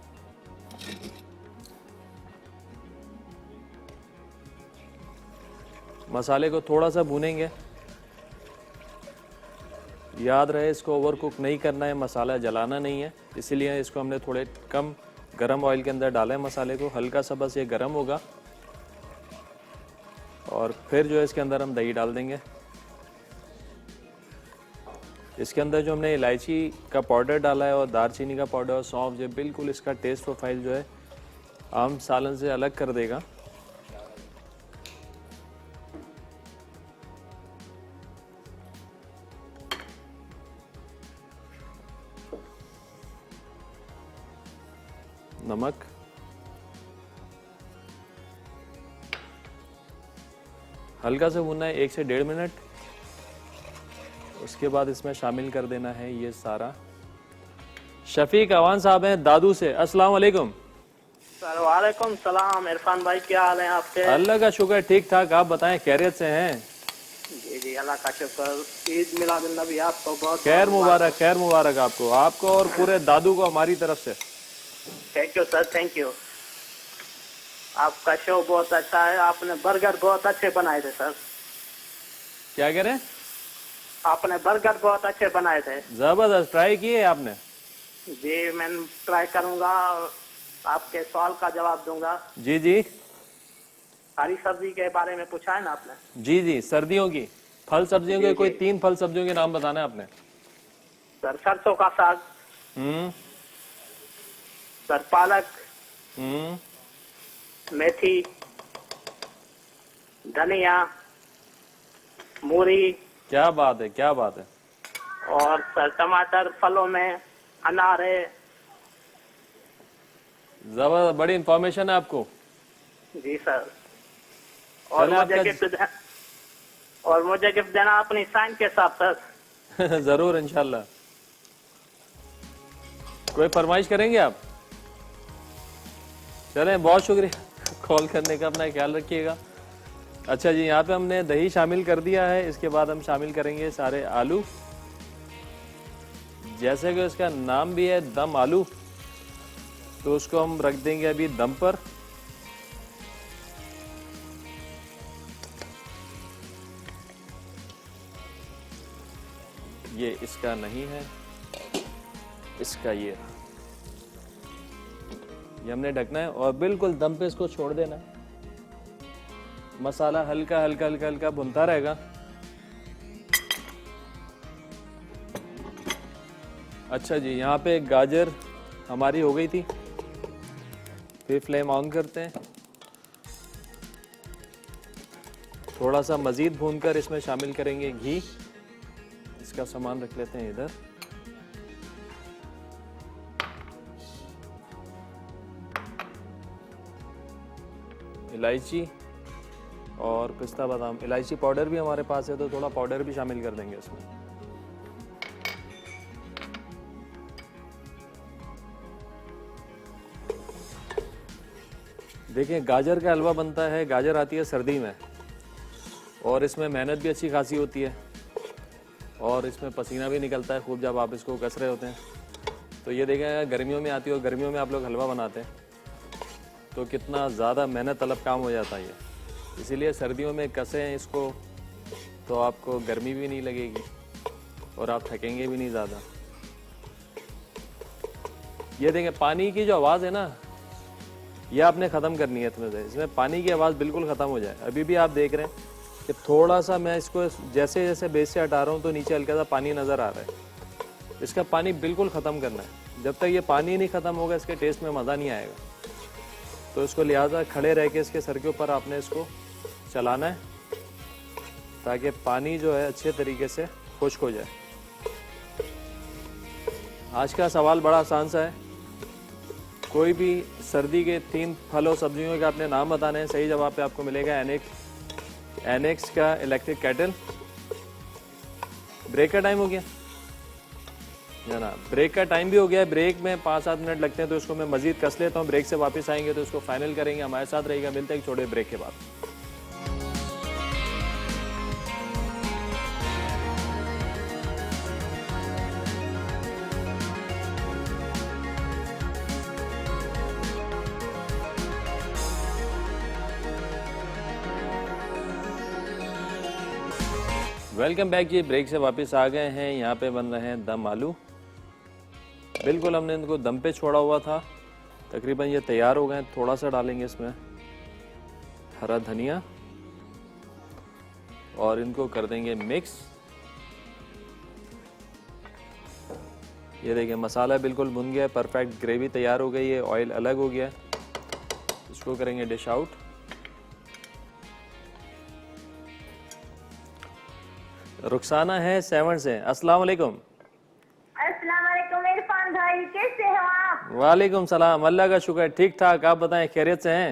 A: मसाले को थोड़ा सा भूनेंगे। याद रहे इसको ओवर कुक नहीं करना है, मसाला जलाना नहीं है, इसीलिए इसको हमने थोड़े कम गरम ऑयल के अंदर डाला है मसाले को। हल्का सा बस ये गरम होगा और फिर जो है इसके अंदर हम दही डाल देंगे। इसके अंदर जो हमने इलायची का पाउडर डाला है और दालचीनी का पाउडर और सौंफ, जो बिल्कुल इसका टेस्ट प्रोफाइल जो है आम सालन से अलग कर देगा। नमक, हल्का से भूनना है 1 से 1.5 मिनट। उसके बाद इसमें शामिल कर देना है ये सारा। शफीक अवान साहब हैं दादू से। अस्सलाम वालेकुम।
F: सर वालेकुम सलाम। इरफान भाई क्या हाल है आपके?
A: अल्लाह का शुक्र, ठीक ठाक। आप बताएं, खैरियत से हैं?
F: जी जी अल्लाह का शुक्र। ईद मिलादुन नबी आपको बहुत
A: खैर मुबारक, खैर मुबारक आपको और पूरे दादू को हमारी तरफ से।
F: Thank you sir, thank you. आपका शो बहुत अच्छा है। आपने बर्गर बहुत अच्छे बनाए थे सर।
A: क्या कह रहे हैं?
F: आपने बर्गर बहुत अच्छे बनाए थे।
A: जबरदस्त। ट्राई किए आपने?
F: जी मैं ट्राई करूंगा, आपके सवाल का जवाब दूंगा।
A: जी जी।
F: हरी सब्जी के बारे में पूछा है ना आपने?
A: जी जी, सर्दियों की फल सब्जियों के कोई 3 फल सब्जियों के नाम बताना है आपने।
F: सर सरसों का साग, सर पालक, मेथी, धनिया, मूरी।
A: क्या बात है, क्या बात है।
F: और सर टमाटर, फलों में अनार है।
A: जबरदस्त, बड़ी इंफॉर्मेशन है आपको।
F: जी सर। और मुझे गिफ्ट देना अपनी साइन के साथ सर।
A: जरूर इंशाल्लाह। कोई फरमाइश करेंगे आप? चलें, बहुत शुक्रिया कॉल करने का, अपना ख्याल रखिएगा। अच्छा जी, यहाँ पे हमने दही शामिल कर दिया है। इसके बाद हम शामिल करेंगे सारे आलू। जैसे कि इसका नाम भी है दम आलू, तो उसको हम रख देंगे अभी दम पर। ये इसका नहीं है, इसका ये हमने ढकना है और बिल्कुल दम पे इसको छोड़ देना है। मसाला हल्का हल्का हल्का हल्का भुनता रहेगा। अच्छा जी, यहाँ पे गाजर हमारी हो गई थी। फिर फ्लेम ऑन करते हैं। थोड़ा सा मजीद भूनकर इसमें शामिल करेंगे घी। इसका सामान रख लेते हैं इधर। इलायची और पिस्ता बादाम, इलायची पाउडर भी हमारे पास है तो थोड़ा पाउडर भी शामिल कर देंगे इसमें। देखिए, गाजर का हलवा बनता है, गाजर आती है सर्दी में और इसमें मेहनत भी अच्छी खासी होती है और इसमें पसीना भी निकलता है खूब जब आप इसको कस रहे होते हैं। तो ये देखें, गर्मियों में आती है और गर्मियों में आप लोग हलवा बनाते हैं तो कितना ज़्यादा मेहनत तलब काम हो जाता है ये। इसीलिए सर्दियों में कसें इसको तो आपको गर्मी भी नहीं लगेगी और आप थकेंगे भी नहीं ज़्यादा। ये देखें, पानी की जो आवाज़ है ना, ये आपने ख़त्म करनी है इसमें से। इसमें पानी की आवाज़ बिल्कुल ख़त्म हो जाए। अभी भी आप देख रहे हैं कि थोड़ा सा मैं इसको जैसे जैसे बेस से हटा रहा हूँ तो नीचे हल्का सा पानी नज़र आ रहा है। इसका पानी बिल्कुल ख़त्म करना है। जब तक ये पानी नहीं ख़त्म होगा इसके टेस्ट में मज़ा नहीं आएगा। तो इसको लिहाजा खड़े रह के इसके सर के ऊपर आपने इसको चलाना है ताकि पानी जो है अच्छे तरीके से खुश्क हो जाए। आज का सवाल बड़ा आसान सा है। कोई भी सर्दी के 3 फलों सब्जियों के आपने नाम बताने हैं। सही जवाब पे आपको मिलेगा एनेक्स का इलेक्ट्रिक केटल। ब्रेक का टाइम हो गया जनाब, ब्रेक का टाइम भी हो गया है। ब्रेक में 5-7 मिनट लगते हैं तो इसको मैं मजीद कस लेता हूँ। ब्रेक से वापस आएंगे तो इसको फाइनल करेंगे। हमारे साथ रहेगा। मिलते हैं एक छोटे ब्रेक के बाद। वेलकम बैक जी। ब्रेक से वापस आ गए हैं। यहाँ पे बन रहे हैं दम आलू। बिल्कुल हमने इनको दम पे छोड़ा हुआ था, तकरीबन ये तैयार हो गए। थोड़ा सा डालेंगे इसमें हरा धनिया और इनको कर देंगे मिक्स। ये देखिए मसाला बिल्कुल भुन गया है, परफेक्ट ग्रेवी तैयार हो गई है, ऑयल अलग हो गया है। इसको करेंगे डिश आउट। रुखसाना है 7 से। अस्सलाम वालेकुम।
D: अस्सलाम वालेकुम इरफान भाई, कैसे हो आप?
A: वालेकुम सलाम, अल्लाह का शुक्र, ठीक ठाक। आप बताएं, खैरियत से हैं?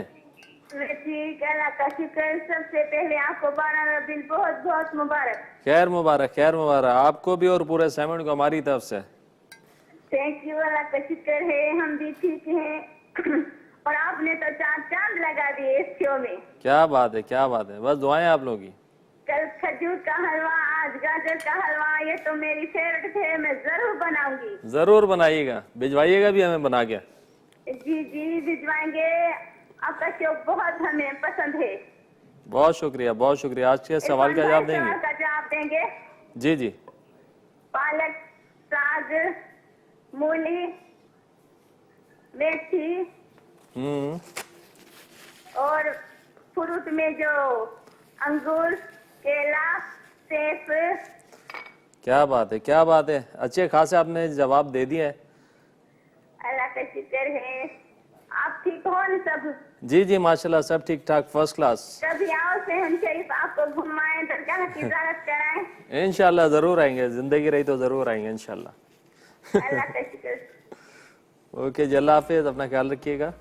D: मैं ठीक, अल्लाह का शुक्र। सबसे पहले आपको 12 रबीउल बहुत बहुत मुबारक।
A: खैर मुबारक, खैर मुबारक आपको भी और पूरे सेवन को हमारी तरफ से।
D: थैंक यू, अल्लाह का शुक्र है, हम भी ठीक हैं। और आपने तो चांद लगा दिए इस शो में।
A: क्या बात है, क्या बात है, बस दुआएं आप लोगों की।
D: कल खजूर का हलवा, आज गाजर का हलवा, ये तो मेरी फेवरेट है, मैं जरूर बनाऊंगी।
A: जरूर बनाइएगा, भिजवाइएगा भी हमें बना के।
D: जी जी भिजवाएंगे, आपका शो बहुत हमें पसंद है।
A: बहुत शुक्रिया, बहुत शुक्रिया। आज के सवाल का जवाब देंगे?
D: सवाल का जवाब देंगे।
A: जी जी।
D: पालक, साग, मूली, मेथी और फ्रूट में जो अंगूर, केला, सेब।
A: क्या बात है, क्या बात है, अच्छे खासे आपने जवाब दे दिया है।
D: अल्लाह का शुक्र है। आप ठीक हो न सब?
A: जी जी माशाल्लाह, सब ठीक ठाक, फर्स्ट क्लास।
D: कभी आओ सहन शरीफ, आपको घुमाए, दरगाह की ज़ियारत कराएं।
A: इंशाल्लाह जरूर आएंगे, जिंदगी रही तो जरूर आएंगे इंशाल्लाह।
D: अल्लाह का शुक्र।
A: ओके जी, अल्लाह हाफिज, अपना ख्याल रखिएगा।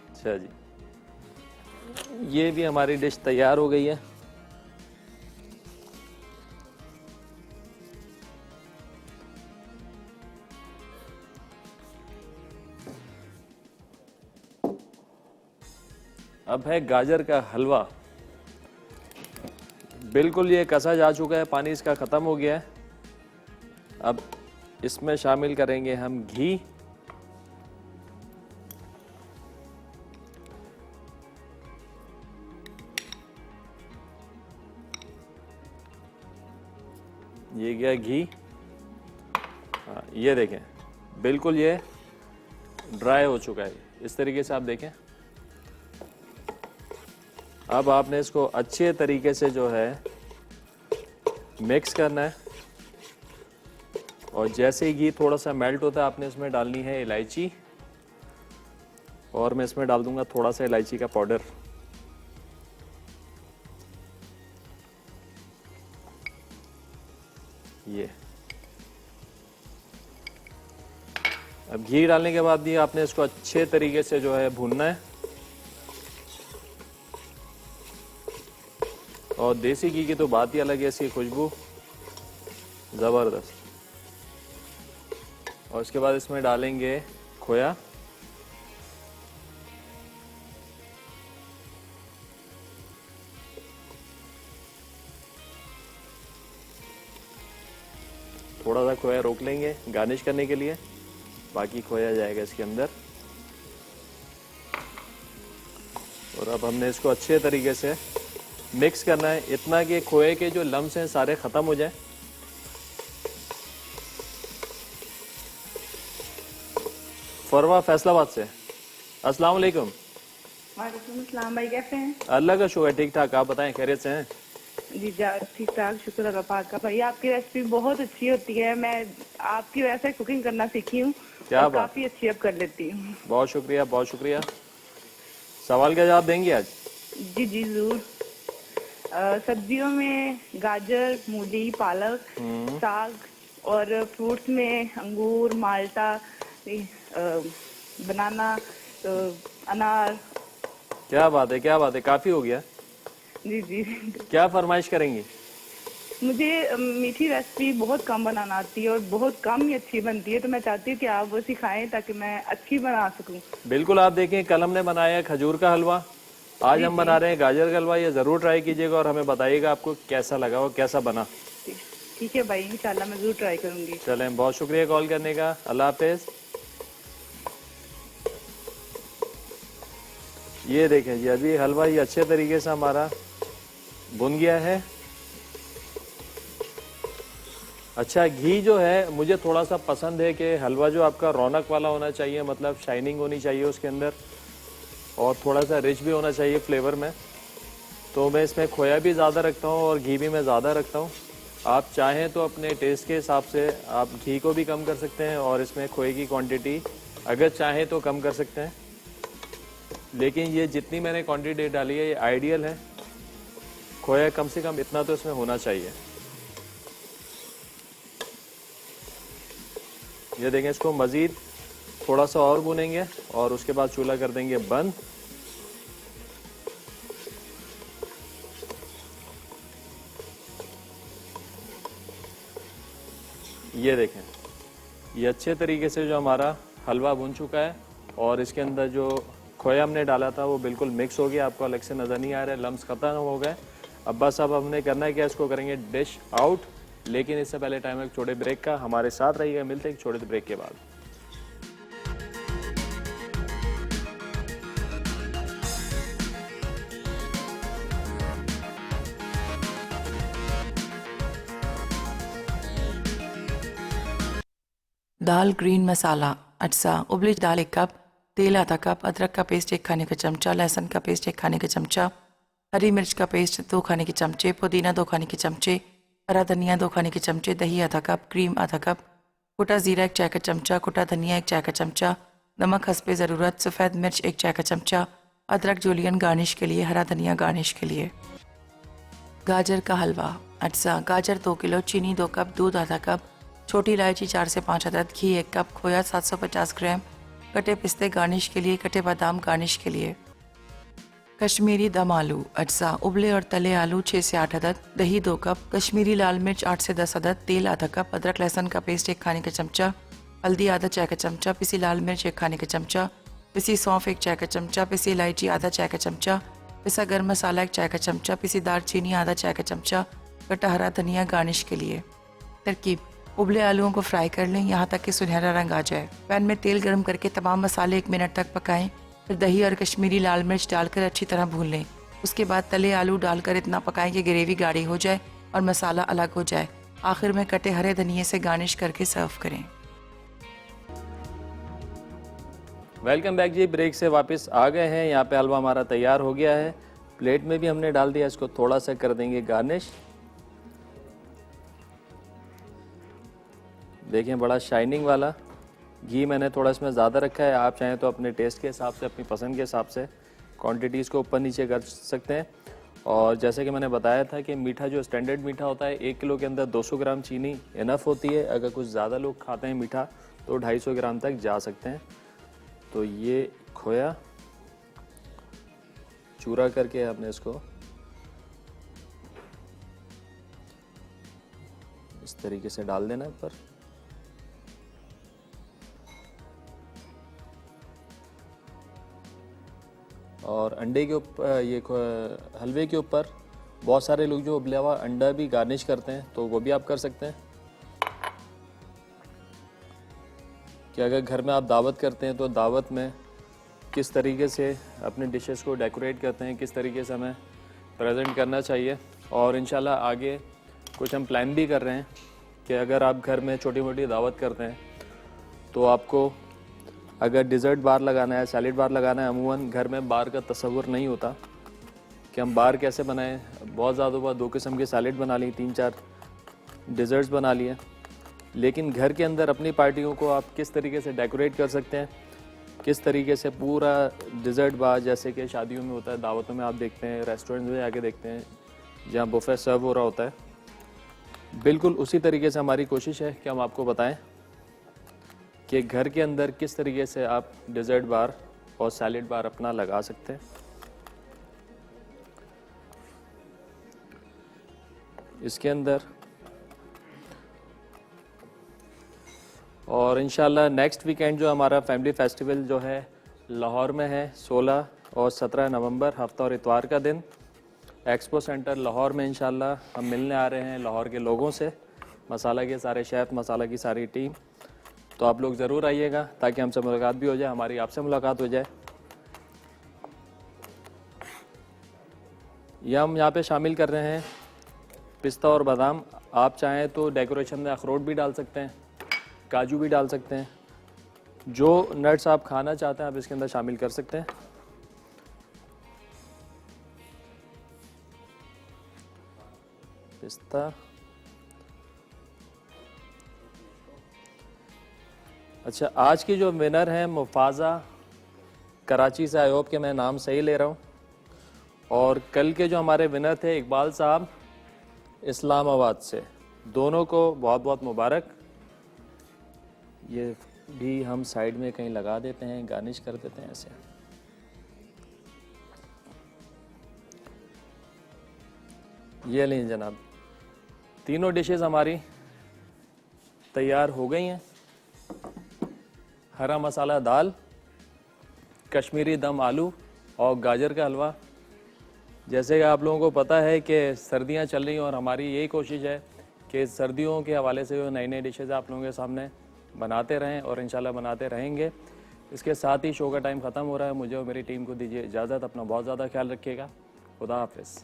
A: अच्छा जी, ये भी हमारी डिश तैयार हो गई है। अब है गाजर का हलवा। बिल्कुल ये कसा जा चुका है, पानी इसका ख़त्म हो गया है। अब इसमें शामिल करेंगे हम घी। ये गया घी। हाँ ये देखें, बिल्कुल ये ड्राई हो चुका है। इस तरीके से आप देखें। अब आपने इसको अच्छे तरीके से जो है मिक्स करना है, और जैसे ही घी थोड़ा सा मेल्ट होता है आपने इसमें डालनी है इलायची, और मैं इसमें डाल दूंगा थोड़ा सा इलायची का पाउडर। ये अब घी डालने के बाद भी आपने इसको अच्छे तरीके से जो है भूनना है, और देसी घी की तो बात ही अलग है, इसकी खुशबू जबरदस्त। और उसके बाद इसमें डालेंगे खोया। थोड़ा सा खोया रोक लेंगे गार्निश करने के लिए, बाकी खोया जाएगा इसके अंदर। और अब हमने इसको अच्छे तरीके से मिक्स करना है, इतना कि खोए के जो लम्स हैं सारे ख़त्म हो जाए। फरवा फैसलाबाद से। अस्सलाम वालेकुम।
E: वालेकुम अस्सलाम भाई, कैसे हैं?
A: अल्लाह का शुक्र, ठीक ठाक। आप बताएं, खैरियत से हैं?
E: जी ठीक ठाक, शुक्र अल्लाह पाक का। भाई आपकी रेसिपी बहुत अच्छी होती है, मैं आपकी वजह से कुकिंग करना सीखी हूँ।
A: क्या
E: और
A: बात।
E: काफी अच्छी अब कर लेती हूँ।
A: बहुत शुक्रिया, बहुत शुक्रिया। सवाल का जवाब देंगे आज?
E: जी जी जरूर। सब्जियों में गाजर, मूली, पालक, साग, और फ्रूट्स में अंगूर, माल्टा, बनाना, अनार।
A: क्या बात है, क्या बात है, काफ़ी हो गया।
E: जी जी।
A: क्या फरमाइश करेंगी?
E: मुझे मीठी रेसिपी बहुत कम बनाना आती है और बहुत कम ही अच्छी बनती है, तो मैं चाहती हूँ कि आप वो सिखाएं ताकि मैं अच्छी बना सकूं।
A: बिल्कुल, आप देखें कल हमने बनाया खजूर का हलवा, आज हम बना रहे हैं गाजर का हलवा। ये ज़रूर ट्राई कीजिएगा और हमें बताइएगा आपको कैसा लगा और कैसा बना।
E: ठीक है भाई, इंशाल्लाह मैं जरूर ट्राई करूंगी।
A: चलें, बहुत शुक्रिया कॉल करने का। अल्लाह हाफिज। ये देखें जी, अभी हलवा ये अच्छे तरीके से हमारा भुन गया है, अच्छा, घी जो है मुझे थोड़ा सा पसंद है कि हलवा जो आपका रौनक वाला होना चाहिए, मतलब शाइनिंग होनी चाहिए उसके अंदर, और थोड़ा सा रिच भी होना चाहिए फ्लेवर में। तो मैं इसमें खोया भी ज़्यादा रखता हूँ और घी भी मैं ज़्यादा रखता हूँ। आप चाहें तो अपने टेस्ट के हिसाब से आप घी को भी कम कर सकते हैं और इसमें खोए की क्वांटिटी अगर चाहें तो कम कर सकते हैं, लेकिन ये जितनी मैंने क्वांटिटी डाली है ये आइडियल है। खोया कम से कम इतना तो इसमें होना चाहिए। ये देखें, इसको मज़ीद थोड़ा सा और भूनेंगे और उसके बाद चूल्हा कर देंगे बंद। ये देखें, ये अच्छे तरीके से जो हमारा हलवा भुन चुका है और इसके अंदर जो खोया हमने डाला था वो बिल्कुल मिक्स हो गया, आपको अलग से नज़र नहीं आ रहा है, लम्स खत्म हो गए। अब बस अब हमने करना है क्या, इसको करेंगे डिश आउट। लेकिन इससे पहले टाइम है एक छोटे ब्रेक का। हमारे साथ रहिएगा, मिलते हैं एक छोटे ब्रेक के बाद।
G: दाल ग्रीन मसाला अटसा, उबली दाल 1 कप, तेल आधा कप, अदरक का पेस्ट 1 खाने का चमचा, लहसुन का पेस्ट 1 खाने का चमचा, हरी मिर्च का पेस्ट 2 खाने के चमचे, पुदीना 2 खाने के चमचे, हरा धनिया 2 खाने के चमचे, दही आधा कप, क्रीम आधा कप, कुटा जीरा 1 चाय का चमचा, कुटा धनिया 1 चाय का चमचा, नमक हस्बे ज़रूरत, सफ़ेद मिर्च 1 चाय का चमचा, अदरक जूलियन गार्निश के लिए, हरा धनिया गार्निश के लिए। गाजर का हलवा अटसा, गाजर 2 किलो, चीनी 2 कप, दूध आधा कप, छोटी इलायची 4 से 5 अदद, घी 1 कप, खोया 750 ग्राम, कटे पिस्ते गार्निश के लिए, कटे बादाम गार्निश के लिए। कश्मीरी दम आलू अटसा, उबले और तले आलू 6 से 8 अदद, दही 2 कप, कश्मीरी लाल मिर्च 8 से 10 अदद, तेल आधा कप, अदरक लहसुन का पेस्ट 1 खाने का चमचा, हल्दी आधा चाय का चमचा, पिसी लाल मिर्च 1 खाने का चमचा, पिसी सौंफ 1 चाय का चमचा, पिसी इलायची आधा चाय का चमचा, पिसा गर्म मसाला 1 चाय का चमचा, पिसी दालचीनी आधा चाय का चमचा, कटा हरा धनिया गार्निश के लिए। तरकीब, उबले आलूओं को फ्राई कर लें यहाँ तक कि सुनहरा रंग आ जाए। पैन में तेल गर्म करके तमाम मसाले 1 मिनट तक पकाएं, फिर दही और कश्मीरी लाल मिर्च डालकर अच्छी तरह भून लें। उसके बाद तले आलू डालकर इतना पकाएं कि ग्रेवी गाढ़ी हो जाए और मसाला अलग हो जाए। आखिर में कटे हरे धनिये से गार्निश करके सर्व करें।
A: वेलकम बैक जी, ब्रेक से वापस आ गए हैं। यहाँ पे हलवा हमारा तैयार हो गया है, प्लेट में भी हमने डाल दिया। इसको थोड़ा सा कर देंगे गार्निश। देखें, बड़ा शाइनिंग वाला घी मैंने थोड़ा इसमें ज़्यादा रखा है। आप चाहें तो अपने टेस्ट के हिसाब से, अपनी पसंद के हिसाब से क्वांटिटीज़ को ऊपर नीचे कर सकते हैं। और जैसे कि मैंने बताया था कि मीठा जो स्टैंडर्ड मीठा होता है, 1 किलो के अंदर 200 ग्राम चीनी इनफ होती है। अगर कुछ ज़्यादा लोग खाते हैं मीठा तो 250 ग्राम तक जा सकते हैं। तो ये खोया चूरा करके हमने इसको इस तरीके से डाल देना ऊपर। और अंडे के ऊपर, ये हलवे के ऊपर बहुत सारे लोग जो उबला हुआ अंडा भी गार्निश करते हैं, तो वो भी आप कर सकते हैं। कि अगर घर में आप दावत करते हैं तो दावत में किस तरीके से अपने डिशेस को डेकोरेट करते हैं, किस तरीके से हमें प्रेजेंट करना चाहिए। और इंशाल्लाह आगे कुछ हम प्लान भी कर रहे हैं कि अगर आप घर में छोटी मोटी दावत करते हैं तो आपको अगर डिज़र्ट बार लगाना है, सैलेड बार लगाना है, अमूमन घर में बार का तस्वुर नहीं होता कि हम बार कैसे बनाएं। बहुत ज़्यादा बार 2 किस्म के सैलेड बना ली, 3-4 डिज़र्ट्स बना लिए। लेकिन घर के अंदर अपनी पार्टियों को आप किस तरीके से डेकोरेट कर सकते हैं, किस तरीके से पूरा डिज़र्ट बार, जैसे कि शादियों में होता है, दावतों में आप देखते हैं, रेस्टोरेंट में जाके देखते हैं जहाँ बुफे सर्व हो रहा होता है, बिल्कुल उसी तरीके से हमारी कोशिश है कि हम आपको बताएं कि घर के अंदर किस तरीके से आप डिज़र्ट बार और सैलेड बार अपना लगा सकते हैं। इसके अंदर और इंशाल्लाह नेक्स्ट वीकेंड जो हमारा फैमिली फेस्टिवल जो है लाहौर में है, 16 और 17 नवंबर, हफ्ता और इतवार का दिन, एक्सपो सेंटर लाहौर में इंशाल्लाह हम मिलने आ रहे हैं लाहौर के लोगों से, मसाला के सारे शेफ़, मसाला की सारी टीम। तो आप लोग ज़रूर आइएगा ताकि हमसे मुलाकात भी हो जाए, हमारी आपसे मुलाकात हो जाए। यह हम यहाँ पे शामिल कर रहे हैं पिस्ता और बादाम। आप चाहें तो डेकोरेशन में अखरोट भी डाल सकते हैं, काजू भी डाल सकते हैं। जो नट्स आप खाना चाहते हैं आप इसके अंदर शामिल कर सकते हैं। पिस्ता, अच्छा आज की जो विनर हैं मुफाजा कराची से, आई होप कि मैं नाम सही ले रहा हूँ। और कल के जो हमारे विनर थे इकबाल साहब इस्लामाबाद से, दोनों को बहुत बहुत मुबारक। ये भी हम साइड में कहीं लगा देते हैं, गार्निश कर देते हैं ऐसे। ये लें जनाब, तीनों डिशेस हमारी तैयार हो गई हैं। हरा मसाला दाल, कश्मीरी दम आलू और गाजर का हलवा। जैसे कि आप लोगों को पता है कि सर्दियां चल रही हैं और हमारी यही कोशिश है कि सर्दियों के हवाले से जो नई नई डिशेज़ आप लोगों के सामने बनाते रहें और इंशाल्लाह बनाते रहेंगे। इसके साथ ही शो का टाइम ख़त्म हो रहा है। मुझे और मेरी टीम को दीजिए इजाज़त। अपना बहुत ज़्यादा ख्याल रखिएगा। खुदा हाफिज़।